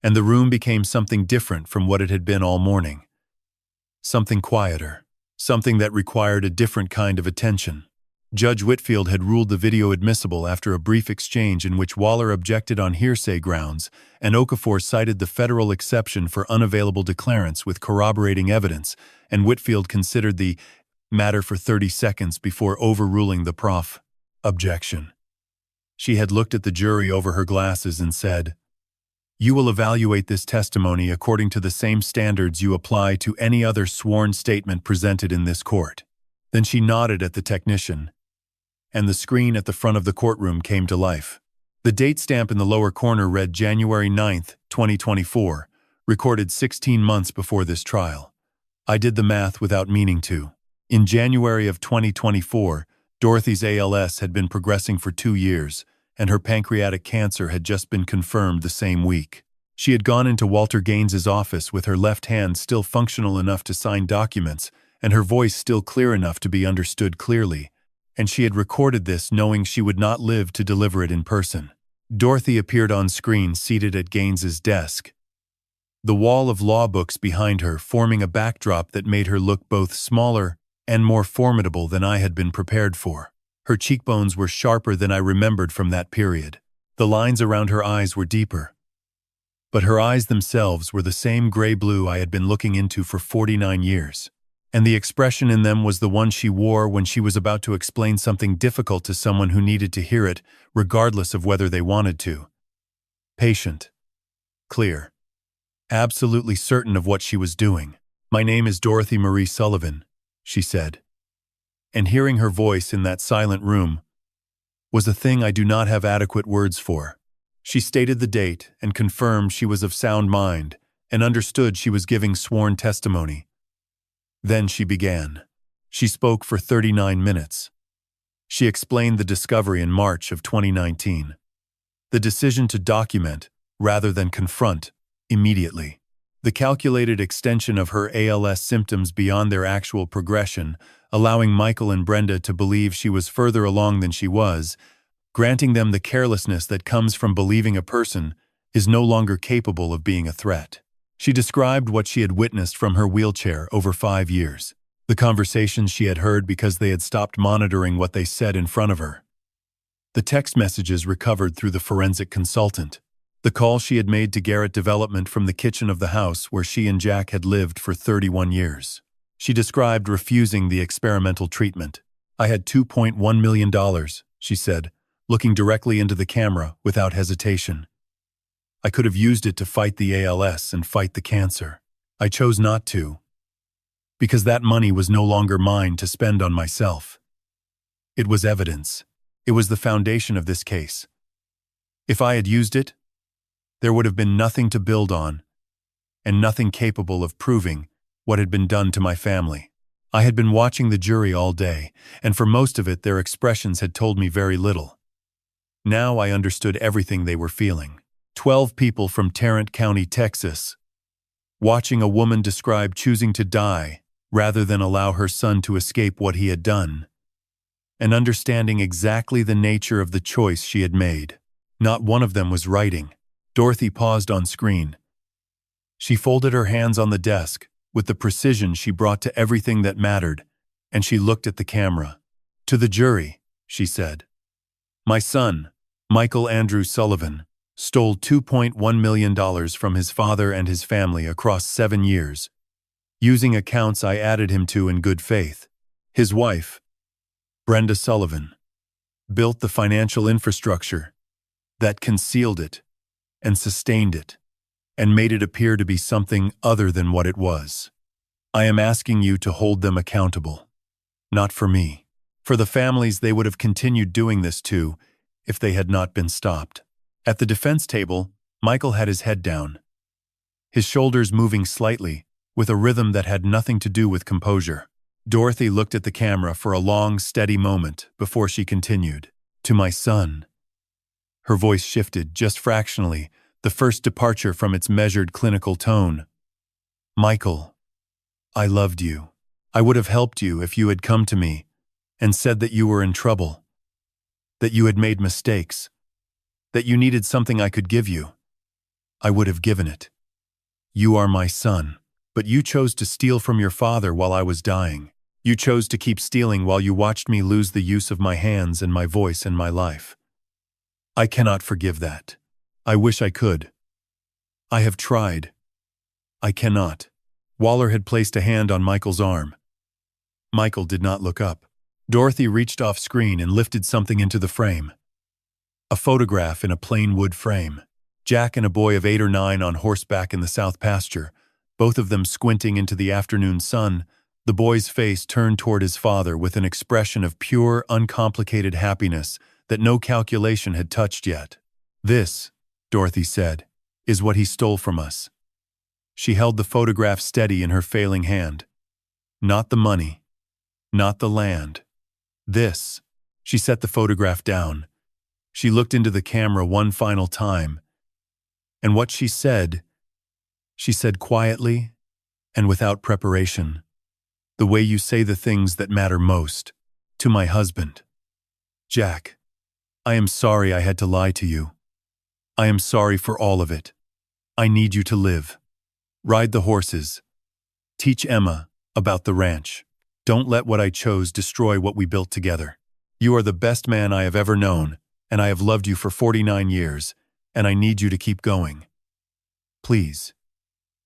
and the room became something different from what it had been all morning. Something quieter, something that required a different kind of attention. Judge Whitfield had ruled the video admissible after a brief exchange in which Waller objected on hearsay grounds, and Okafor cited the federal exception for unavailable declarants with corroborating evidence, and Whitfield considered the matter for 30 seconds before overruling the prof. objection. She had looked at the jury over her glasses and said, "You will evaluate this testimony according to the same standards you apply to any other sworn statement presented in this court." Then she nodded at the technician, and the screen at the front of the courtroom came to life. The date stamp in the lower corner read January 9th, 2024, recorded 16 months before this trial. I did the math without meaning to. In January of 2024, Dorothy's ALS had been progressing for 2 years, and her pancreatic cancer had just been confirmed the same week. She had gone into Walter Gaines's office with her left hand still functional enough to sign documents, and her voice still clear enough to be understood clearly, and she had recorded this knowing she would not live to deliver it in person. Dorothy appeared on screen seated at Gaines's desk, the wall of law books behind her forming a backdrop that made her look both smaller and more formidable than I had been prepared for. Her cheekbones were sharper than I remembered from that period. The lines around her eyes were deeper. But her eyes themselves were the same gray-blue I had been looking into for 49 years. And the expression in them was the one she wore when she was about to explain something difficult to someone who needed to hear it, regardless of whether they wanted to. Patient. Clear. Absolutely certain of what she was doing. "My name is Dorothy Marie Sullivan," she said. And hearing her voice in that silent room was a thing I do not have adequate words for. She stated the date and confirmed she was of sound mind and understood she was giving sworn testimony. Then she began. She spoke for 39 minutes. She explained the discovery in March of 2019. The decision to document, rather than confront, immediately. The calculated extension of her ALS symptoms beyond their actual progression, allowing Michael and Brenda to believe she was further along than she was, granting them the carelessness that comes from believing a person is no longer capable of being a threat. She described what she had witnessed from her wheelchair over 5 years, the conversations she had heard because they had stopped monitoring what they said in front of her, the text messages recovered through the forensic consultant, the call she had made to Garrett Development from the kitchen of the house where she and Jack had lived for 31 years. She described refusing the experimental treatment. "I had $2.1 million, she said, looking directly into the camera without hesitation. "I could have used it to fight the ALS and fight the cancer. I chose not to, because that money was no longer mine to spend on myself. It was evidence. It was the foundation of this case. If I had used it, there would have been nothing to build on, and nothing capable of proving what had been done to my family." I had been watching the jury all day, and for most of it their expressions had told me very little. Now I understood everything they were feeling. 12 people from Tarrant County, Texas, watching a woman describe choosing to die rather than allow her son to escape what he had done, and understanding exactly the nature of the choice she had made. Not one of them was writing. Dorothy paused on screen. She folded her hands on the desk with the precision she brought to everything that mattered, and she looked at the camera. "To the jury," she said, "my son, Michael Andrew Sullivan, stole $2.1 million from his father and his family across 7 years, using accounts I added him to in good faith. His wife, Brenda Sullivan, built the financial infrastructure that concealed it and sustained it, and made it appear to be something other than what it was. I am asking you to hold them accountable. Not for me. For the families they would have continued doing this to if they had not been stopped." At the defense table, Michael had his head down, his shoulders moving slightly, with a rhythm that had nothing to do with composure. Dorothy looked at the camera for a long, steady moment before she continued. "To my son." Her voice shifted just fractionally, the first departure from its measured clinical tone. "Michael, I loved you. I would have helped you if you had come to me and said that you were in trouble, that you had made mistakes, that you needed something I could give you. I would have given it. You are my son, but you chose to steal from your father while I was dying. You chose to keep stealing while you watched me lose the use of my hands and my voice and my life. I cannot forgive that. I wish I could. I have tried. I cannot. Waller had placed a hand on Michael's arm. Michael did not look up. Dorothy reached off screen and lifted something into the frame. A photograph in a plain wood frame. Jack and a boy of 8 or 9 on horseback in the south pasture, both of them squinting into the afternoon sun, the boy's face turned toward his father with an expression of pure, uncomplicated happiness that no calculation had touched yet. This, Dorothy said, is what he stole from us. She held the photograph steady in her failing hand. Not the money. Not the land. This. She set the photograph down. She looked into the camera one final time. And what she said quietly and without preparation, the way you say the things that matter most, to my husband. Jack, I am sorry I had to lie to you. I am sorry for all of it. I need you to live. Ride the horses. Teach Emma about the ranch. Don't let what I chose destroy what we built together. You are the best man I have ever known, and I have loved you for 49 years, and I need you to keep going. Please,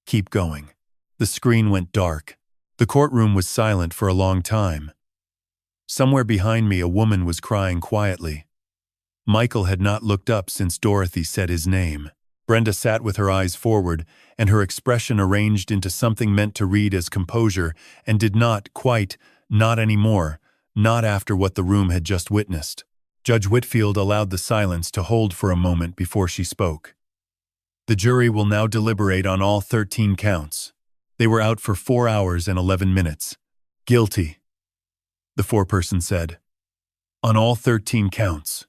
keep going. The screen went dark. The courtroom was silent for a long time. Somewhere behind me, a woman was crying quietly. Michael had not looked up since Dorothy said his name. Brenda sat with her eyes forward, and her expression arranged into something meant to read as composure, and did not anymore, not after what the room had just witnessed. Judge Whitfield allowed the silence to hold for a moment before she spoke. The jury will now deliberate on all 13 counts. They were out for 4 hours and 11 minutes. Guilty, the foreperson said. On all 13 counts.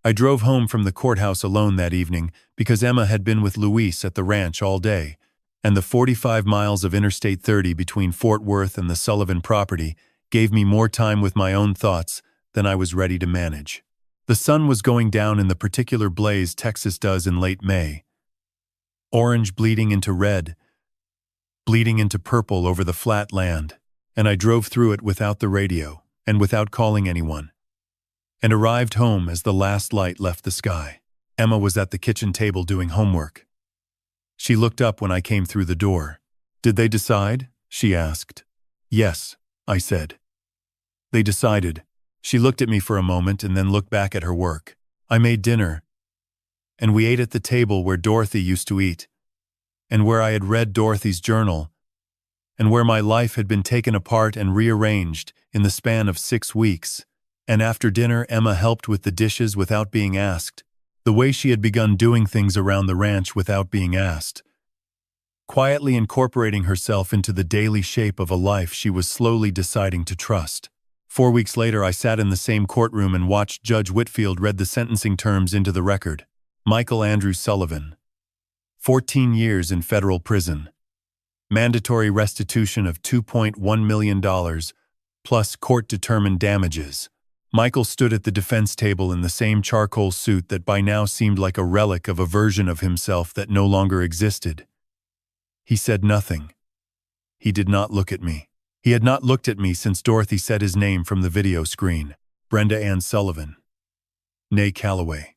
I drove home from the courthouse alone that evening because Emma had been with Luis at the ranch all day, and the 45 miles of Interstate 30 between Fort Worth and the Sullivan property gave me more time with my own thoughts than I was ready to manage. The sun was going down in the particular blaze Texas does in late May. Orange bleeding into red, bleeding into purple over the flat land, and I drove through it without the radio and without calling anyone, and arrived home as the last light left the sky. Emma was at the kitchen table doing homework. She looked up when I came through the door. Did they decide? She asked. Yes, I said. They decided. She looked at me for a moment and then looked back at her work. I made dinner, and we ate at the table where Dorothy used to eat, and where I had read Dorothy's journal, and where my life had been taken apart and rearranged in the span of 6 weeks. And after dinner, Emma helped with the dishes without being asked, the way she had begun doing things around the ranch without being asked, quietly incorporating herself into the daily shape of a life she was slowly deciding to trust. 4 weeks later, I sat in the same courtroom and watched Judge Whitfield read the sentencing terms into the record. Michael Andrew Sullivan, 14 years in federal prison. Mandatory restitution of $2.1 million, plus court-determined damages. Michael stood at the defense table in the same charcoal suit that by now seemed like a relic of a version of himself that no longer existed. He said nothing. He did not look at me. He had not looked at me since Dorothy said his name from the video screen. Brenda Ann Sullivan. Née Calloway.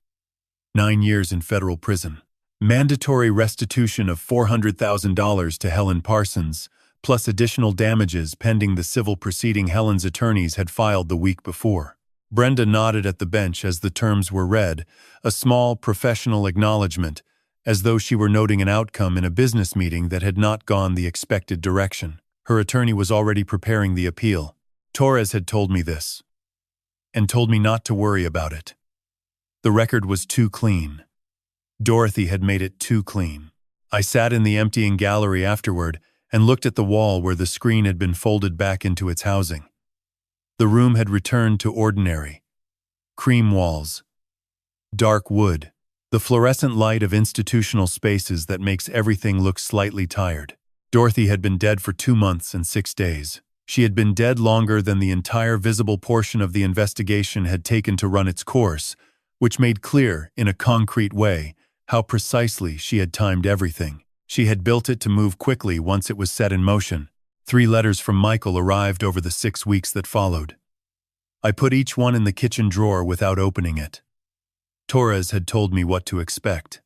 9 years in federal prison. Mandatory restitution of $400,000 to Helen Parsons, plus additional damages pending the civil proceeding Helen's attorneys had filed the week before. Brenda nodded at the bench as the terms were read, a small professional acknowledgement, as though she were noting an outcome in a business meeting that had not gone the expected direction. Her attorney was already preparing the appeal. Torres had told me this, and told me not to worry about it. The record was too clean. Dorothy had made it too clean. I sat in the emptying gallery afterward and looked at the wall where the screen had been folded back into its housing. The room had returned to ordinary. Cream walls. Dark wood. The fluorescent light of institutional spaces that makes everything look slightly tired. Dorothy had been dead for 2 months and 6 days. She had been dead longer than the entire visible portion of the investigation had taken to run its course, which made clear, in a concrete way, how precisely she had timed everything. She had built it to move quickly once it was set in motion. 3 letters from Michael arrived over the 6 weeks that followed. I put each one in the kitchen drawer without opening it. Torres had told me what to expect.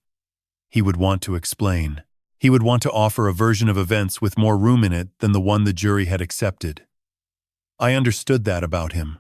He would want to explain. He would want to offer a version of events with more room in it than the one the jury had accepted. I understood that about him.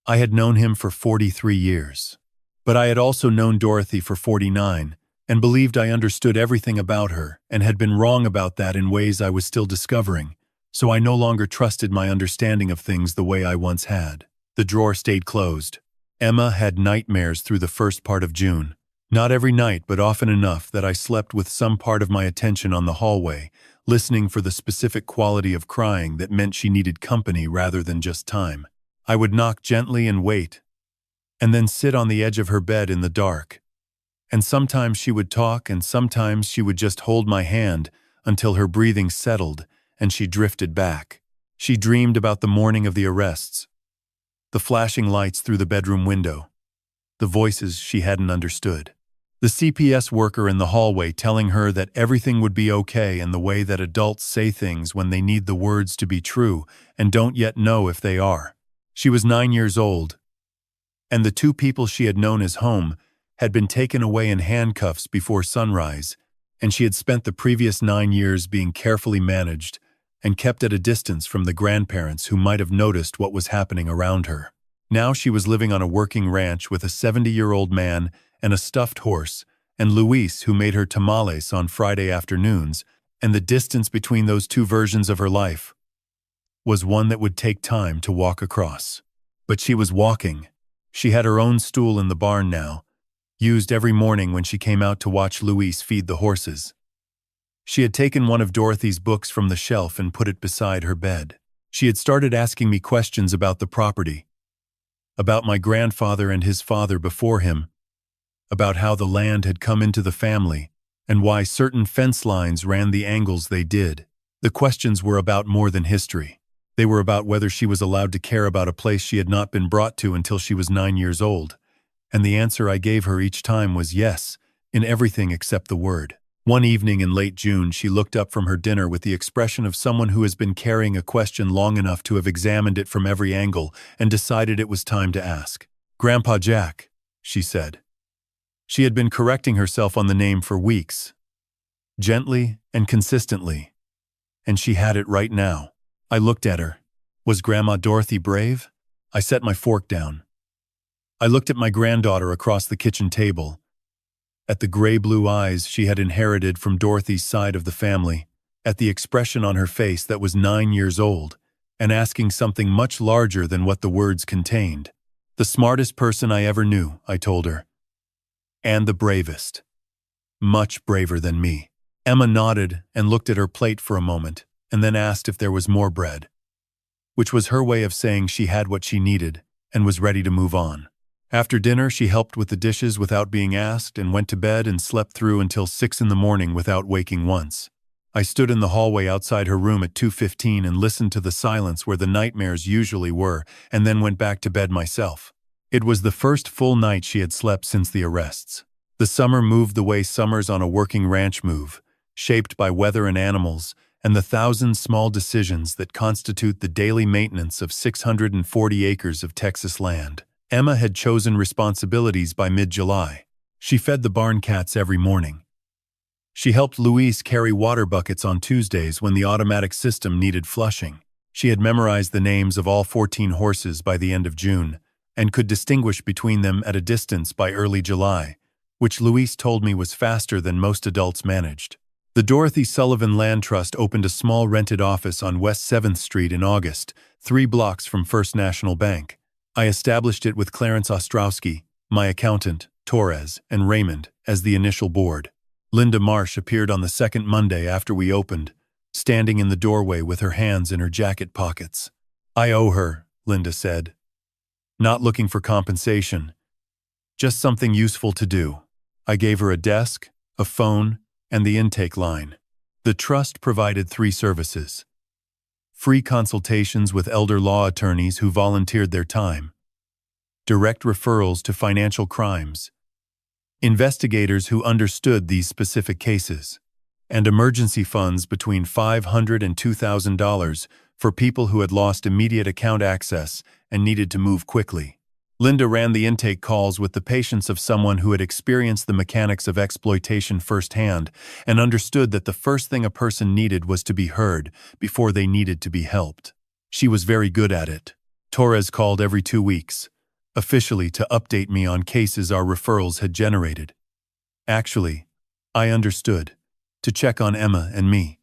I had known him for 43 years. But I had also known Dorothy for 49, and believed I understood everything about her, and had been wrong about that in ways I was still discovering, so I no longer trusted my understanding of things the way I once had. The drawer stayed closed. Emma had nightmares through the first part of June. Not every night, but often enough that I slept with some part of my attention on the hallway, listening for the specific quality of crying that meant she needed company rather than just time. I would knock gently and wait, and then sit on the edge of her bed in the dark. And sometimes she would talk, and sometimes she would just hold my hand until her breathing settled and she drifted back. She dreamed about the morning of the arrests, the flashing lights through the bedroom window, the voices she hadn't understood, the CPS worker in the hallway telling her that everything would be okay in the way that adults say things when they need the words to be true and don't yet know if they are. She was 9 years old, and the 2 people she had known as home had been taken away in handcuffs before sunrise, and she had spent the previous 9 years being carefully managed and kept at a distance from the grandparents who might have noticed what was happening around her. Now she was living on a working ranch with a 70-year-old man and a stuffed horse, and Luis, who made her tamales on Friday afternoons, and the distance between those 2 versions of her life was one that would take time to walk across. But she was walking. She had her own stool in the barn now, used every morning when she came out to watch Luis feed the horses. She had taken one of Dorothy's books from the shelf and put it beside her bed. She had started asking me questions about the property, about my grandfather and his father before him, about how the land had come into the family, and why certain fence lines ran the angles they did. The questions were about more than history. They were about whether she was allowed to care about a place she had not been brought to until she was 9 years old, and the answer I gave her each time was yes, in everything except the word. One evening in late June, she looked up from her dinner with the expression of someone who has been carrying a question long enough to have examined it from every angle and decided it was time to ask. "Grandpa Jack," she said. She had been correcting herself on the name for weeks, gently and consistently, and she had it right now. I looked at her. Was Grandma Dorothy brave? I set my fork down. I looked at my granddaughter across the kitchen table, at the gray-blue eyes she had inherited from Dorothy's side of the family, at the expression on her face that was 9 years old, and asking something much larger than what the words contained. "The smartest person I ever knew," I told her. "And the bravest. Much braver than me." Emma nodded and looked at her plate for a moment, and then asked if there was more bread, which was her way of saying she had what she needed and was ready to move on. After dinner, she helped with the dishes without being asked and went to bed and slept through until 6 in the morning without waking once. I stood in the hallway outside her room at 2:15 and listened to the silence where the nightmares usually were, and then went back to bed myself. It was the first full night she had slept since the arrests. The summer moved the way summers on a working ranch move, shaped by weather and animals, and the thousand small decisions that constitute the daily maintenance of 640 acres of Texas land. Emma had chosen responsibilities by mid-July. She fed the barn cats every morning. She helped Luis carry water buckets on Tuesdays when the automatic system needed flushing. She had memorized the names of all 14 horses by the end of June, and could distinguish between them at a distance by early July, which Luis told me was faster than most adults managed. The Dorothy Sullivan Land Trust opened a small rented office on West 7th Street in August, 3 blocks from First National Bank. I established it with Clarence Ostrowski, my accountant, Torres, and Raymond as the initial board. Linda Marsh appeared on the second Monday after we opened, standing in the doorway with her hands in her jacket pockets. "I owe her," Linda said. "Not looking for compensation. Just something useful to do." I gave her a desk, a phone, and the intake line. The trust provided 3 services: free consultations with elder law attorneys who volunteered their time, direct referrals to financial crimes, investigators who understood these specific cases, and emergency funds between $500 and $2,000 for people who had lost immediate account access and needed to move quickly. Linda ran the intake calls with the patience of someone who had experienced the mechanics of exploitation firsthand and understood that the first thing a person needed was to be heard before they needed to be helped. She was very good at it. Torres called every 2 weeks, officially to update me on cases our referrals had generated. Actually, I understood, to check on Emma and me.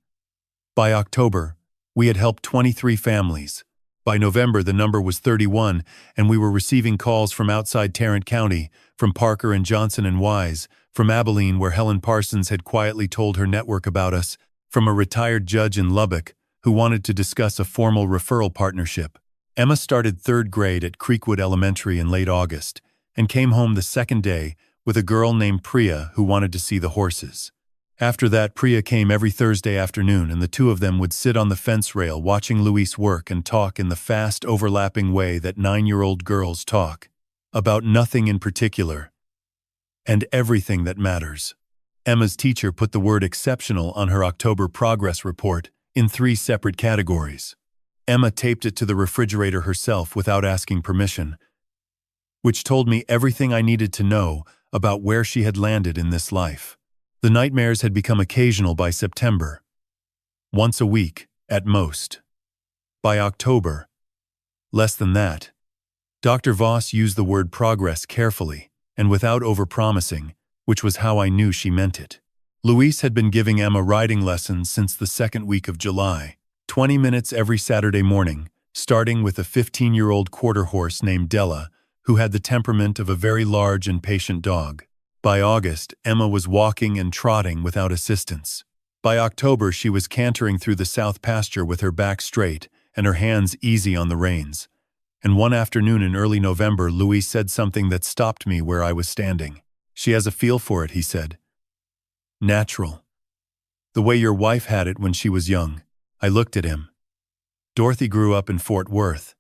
By October, we had helped 23 families. By November, the number was 31, and we were receiving calls from outside Tarrant County, from Parker and Johnson and Wise, from Abilene, where Helen Parsons had quietly told her network about us, from a retired judge in Lubbock who wanted to discuss a formal referral partnership. Emma started 3rd grade at Creekwood Elementary in late August and came home the second day with a girl named Priya who wanted to see the horses. After that, Priya came every Thursday afternoon, and the two of them would sit on the fence rail watching Luis work and talk in the fast, overlapping way that 9-year-old girls talk, about nothing in particular, and everything that matters. Emma's teacher put the word exceptional on her October progress report in 3 separate categories. Emma taped it to the refrigerator herself without asking permission, which told me everything I needed to know about where she had landed in this life. The nightmares had become occasional by September, once a week, at most. By October, less than that. Dr. Voss used the word progress carefully and without overpromising, which was how I knew she meant it. Luis had been giving Emma riding lessons since the 2nd week of July, 20 minutes every Saturday morning, starting with a 15-year-old quarter horse named Della, who had the temperament of a very large and patient dog. By August, Emma was walking and trotting without assistance. By October, she was cantering through the south pasture with her back straight and her hands easy on the reins. And one afternoon in early November, Luis said something that stopped me where I was standing. "She has a feel for it," he said. "Natural. The way your wife had it when she was young." I looked at him. Dorothy grew up in Fort Worth.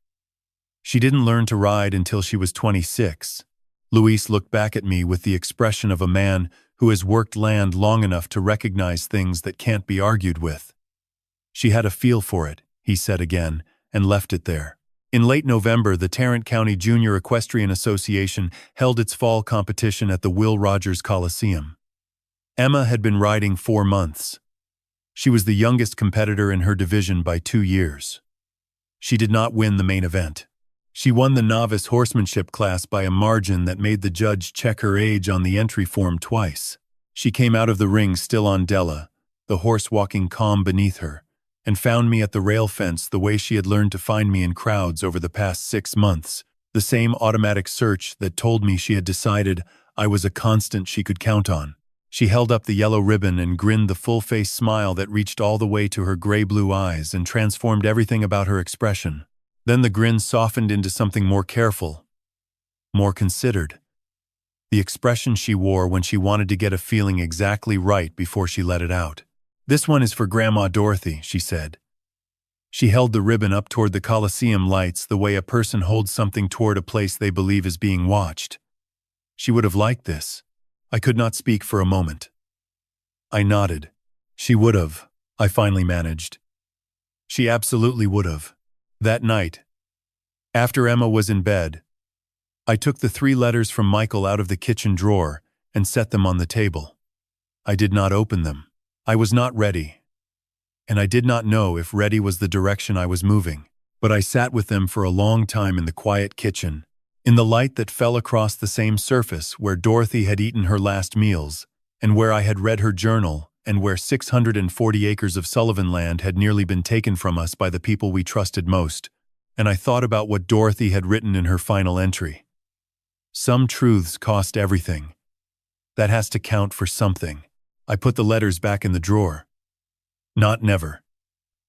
She didn't learn to ride until she was 26. Luis looked back at me with the expression of a man who has worked land long enough to recognize things that can't be argued with. "She had a feel for it," he said again, and left it there. In late November, the Tarrant County Junior Equestrian Association held its fall competition at the Will Rogers Coliseum. Emma had been riding 4 months. She was the youngest competitor in her division by 2 years. She did not win the main event. She won the novice horsemanship class by a margin that made the judge check her age on the entry form twice. She came out of the ring still on Della, the horse walking calm beneath her, and found me at the rail fence the way she had learned to find me in crowds over the past 6 months, the same automatic search that told me she had decided I was a constant she could count on. She held up the yellow ribbon and grinned the full-face smile that reached all the way to her gray-blue eyes and transformed everything about her expression. Then the grin softened into something more careful, more considered. The expression she wore when she wanted to get a feeling exactly right before she let it out. "This one is for Grandma Dorothy," she said. She held the ribbon up toward the Coliseum lights the way a person holds something toward a place they believe is being watched. She would have liked this. I could not speak for a moment. I nodded. She would have, I finally managed. She absolutely would have. That night, after Emma was in bed, I took the 3 letters from Michael out of the kitchen drawer and set them on the table. I did not open them. I was not ready, and I did not know if ready was the direction I was moving, but I sat with them for a long time in the quiet kitchen, in the light that fell across the same surface where Dorothy had eaten her last meals, and where I had read her journal, and where 640 acres of Sullivan land had nearly been taken from us by the people we trusted most, and I thought about what Dorothy had written in her final entry. Some truths cost everything. That has to count for something. I put the letters back in the drawer. Not never.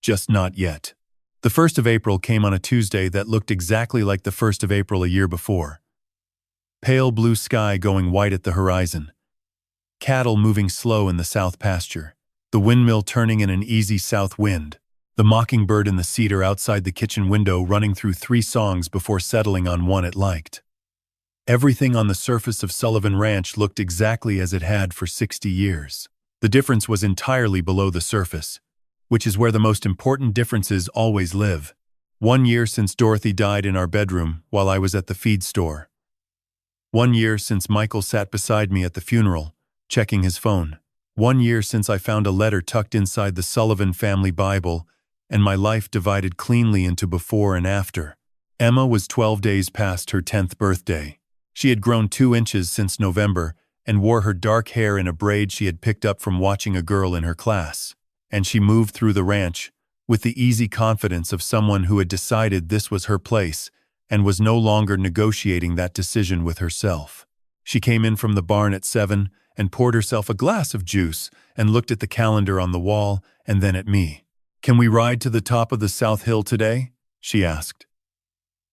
Just not yet. The 1st of April came on a Tuesday that looked exactly like the 1st of April a year before. Pale blue sky going white at the horizon. Cattle moving slow in the south pasture. The windmill turning in an easy south wind. the mockingbird in the cedar outside the kitchen window running through 3 songs before settling on one it liked. Everything on the surface of Sullivan Ranch looked exactly as it had for 60 years. The difference was entirely below the surface, which is where the most important differences always live. 1 year since Dorothy died in our bedroom while I was at the feed store. 1 year since Michael sat beside me at the funeral, checking his phone. 1 year since I found a letter tucked inside the Sullivan family Bible, and my life divided cleanly into before and after. Emma was 12 days past her 10th birthday. She had grown 2 inches since November and wore her dark hair in a braid she had picked up from watching a girl in her class. And she moved through the ranch with the easy confidence of someone who had decided this was her place and was no longer negotiating that decision with herself. She came in from the barn at 7 and poured herself a glass of juice and looked at the calendar on the wall and then at me. "Can we ride to the top of the South Hill today?" she asked.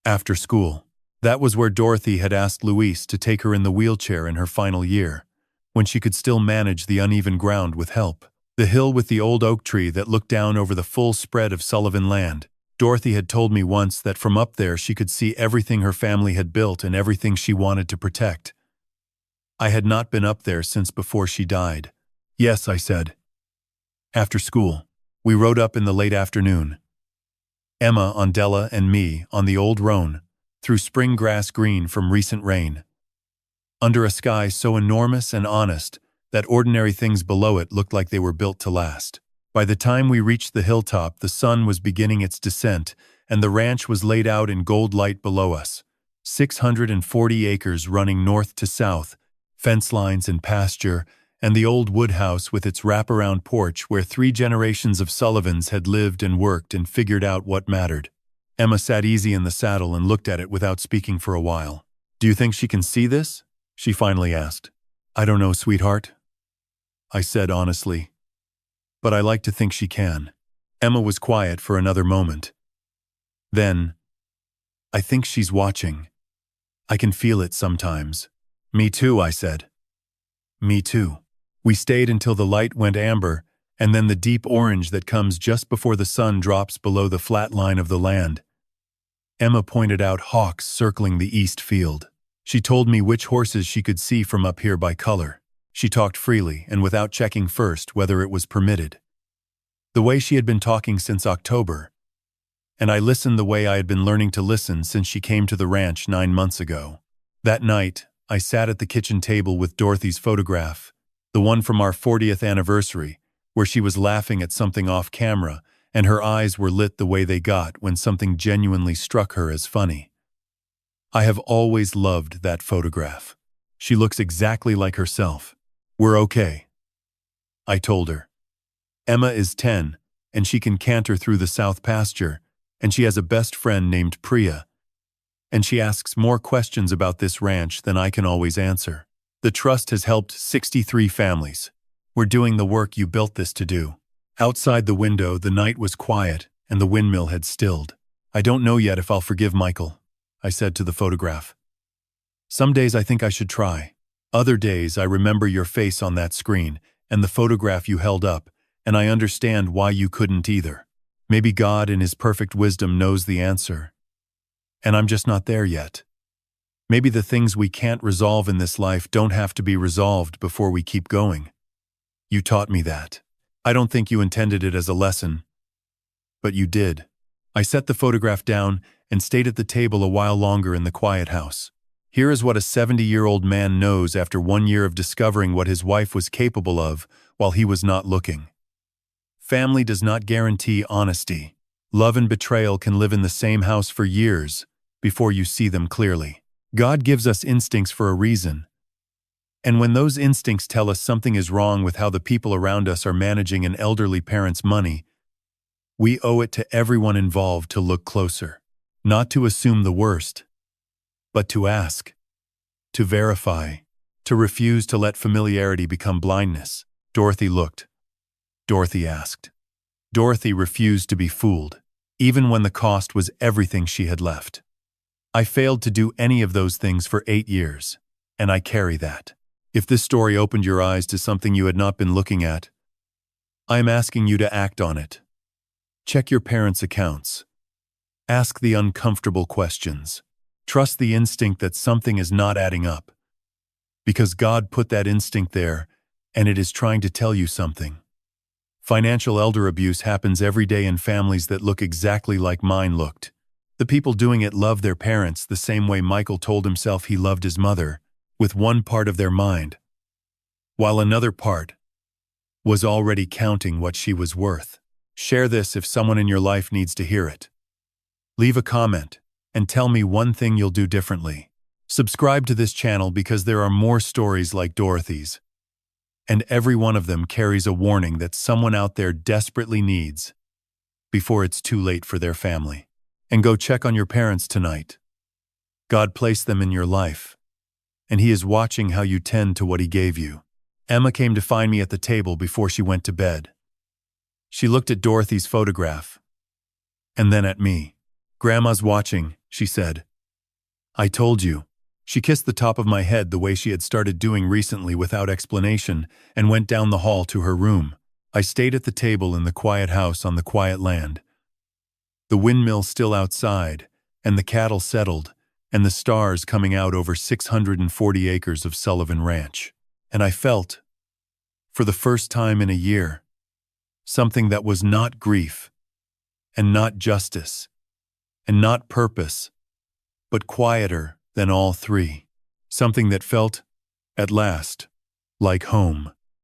After school. That was where Dorothy had asked Louise to take her in the wheelchair in her final year, when she could still manage the uneven ground with help. The hill with the old oak tree that looked down over the full spread of Sullivan land. Dorothy had told me once that from up there she could see everything her family had built and everything she wanted to protect. I had not been up there since before she died. "Yes," I said. After school, we rode up in the late afternoon. Emma on Della and me on the old roan, through spring grass green from recent rain. Under a sky so enormous and honest that ordinary things below it looked like they were built to last. By the time we reached the hilltop, the sun was beginning its descent, and the ranch was laid out in gold light below us. 640 acres running north to south, fence lines and pasture, and the old woodhouse with its wraparound porch where 3 generations of Sullivans had lived and worked and figured out what mattered. Emma sat easy in the saddle and looked at it without speaking for a while. "Do you think she can see this?" she finally asked. "I don't know, sweetheart," I said honestly. "But I like to think she can." Emma was quiet for another moment. Then, "I think she's watching. I can feel it sometimes." "Me too," I said. "Me too." We stayed until the light went amber, and then the deep orange that comes just before the sun drops below the flat line of the land. Emma pointed out hawks circling the east field. She told me which horses she could see from up here by color. She talked freely and without checking first whether it was permitted. The way she had been talking since October. And I listened the way I had been learning to listen since she came to the ranch 9 months ago. That night, I sat at the kitchen table with Dorothy's photograph, the one from our 40th anniversary, where she was laughing at something off camera, and her eyes were lit the way they got when something genuinely struck her as funny. I have always loved that photograph. She looks exactly like herself. "We're okay," I told her. "Emma is 10, and she can canter through the south pasture, and she has a best friend named Priya, and she asks more questions about this ranch than I can always answer. The trust has helped 63 families. We're doing the work you built this to do." Outside the window, the night was quiet, and the windmill had stilled. "I don't know yet if I'll forgive Michael," I said to the photograph. "Some days I think I should try. Other days I remember your face on that screen and the photograph you held up, and I understand why you couldn't either. Maybe God in His perfect wisdom knows the answer. And I'm just not there yet. Maybe the things we can't resolve in this life don't have to be resolved before we keep going. You taught me that. I don't think you intended it as a lesson, but you did." I set the photograph down and stayed at the table a while longer in the quiet house. Here is what a 70-year-old man knows after 1 year of discovering what his wife was capable of while he was not looking. Family does not guarantee honesty. Love and betrayal can live in the same house for years before you see them clearly. God gives us instincts for a reason. And when those instincts tell us something is wrong with how the people around us are managing an elderly parent's money, we owe it to everyone involved to look closer. Not to assume the worst, but to ask, to verify, to refuse to let familiarity become blindness. Dorothy looked. Dorothy asked. Dorothy refused to be fooled, even when the cost was everything she had left. I failed to do any of those things for 8 years, and I carry that. If this story opened your eyes to something you had not been looking at, I am asking you to act on it. Check your parents' accounts. Ask the uncomfortable questions. Trust the instinct that something is not adding up. Because God put that instinct there, and it is trying to tell you something. Financial elder abuse happens every day in families that look exactly like mine looked. The people doing it love their parents the same way Michael told himself he loved his mother, with one part of their mind, while another part was already counting what she was worth. Share this if someone in your life needs to hear it. Leave a comment and tell me one thing you'll do differently. Subscribe to this channel because there are more stories like Dorothy's, and every one of them carries a warning that someone out there desperately needs before it's too late for their family. And go check on your parents tonight. God placed them in your life, and He is watching how you tend to what He gave you. Emma came to find me at the table before she went to bed. She looked at Dorothy's photograph, and then at me. "Grandma's watching," she said. "I told you." She kissed the top of my head the way she had started doing recently without explanation and went down the hall to her room. I stayed at the table in the quiet house on the quiet land. The windmill still outside, and the cattle settled, and the stars coming out over 640 acres of Sullivan Ranch. And I felt, for the first time in a year, something that was not grief, and not justice, and not purpose, but quieter than all three. Something that felt, at last, like home.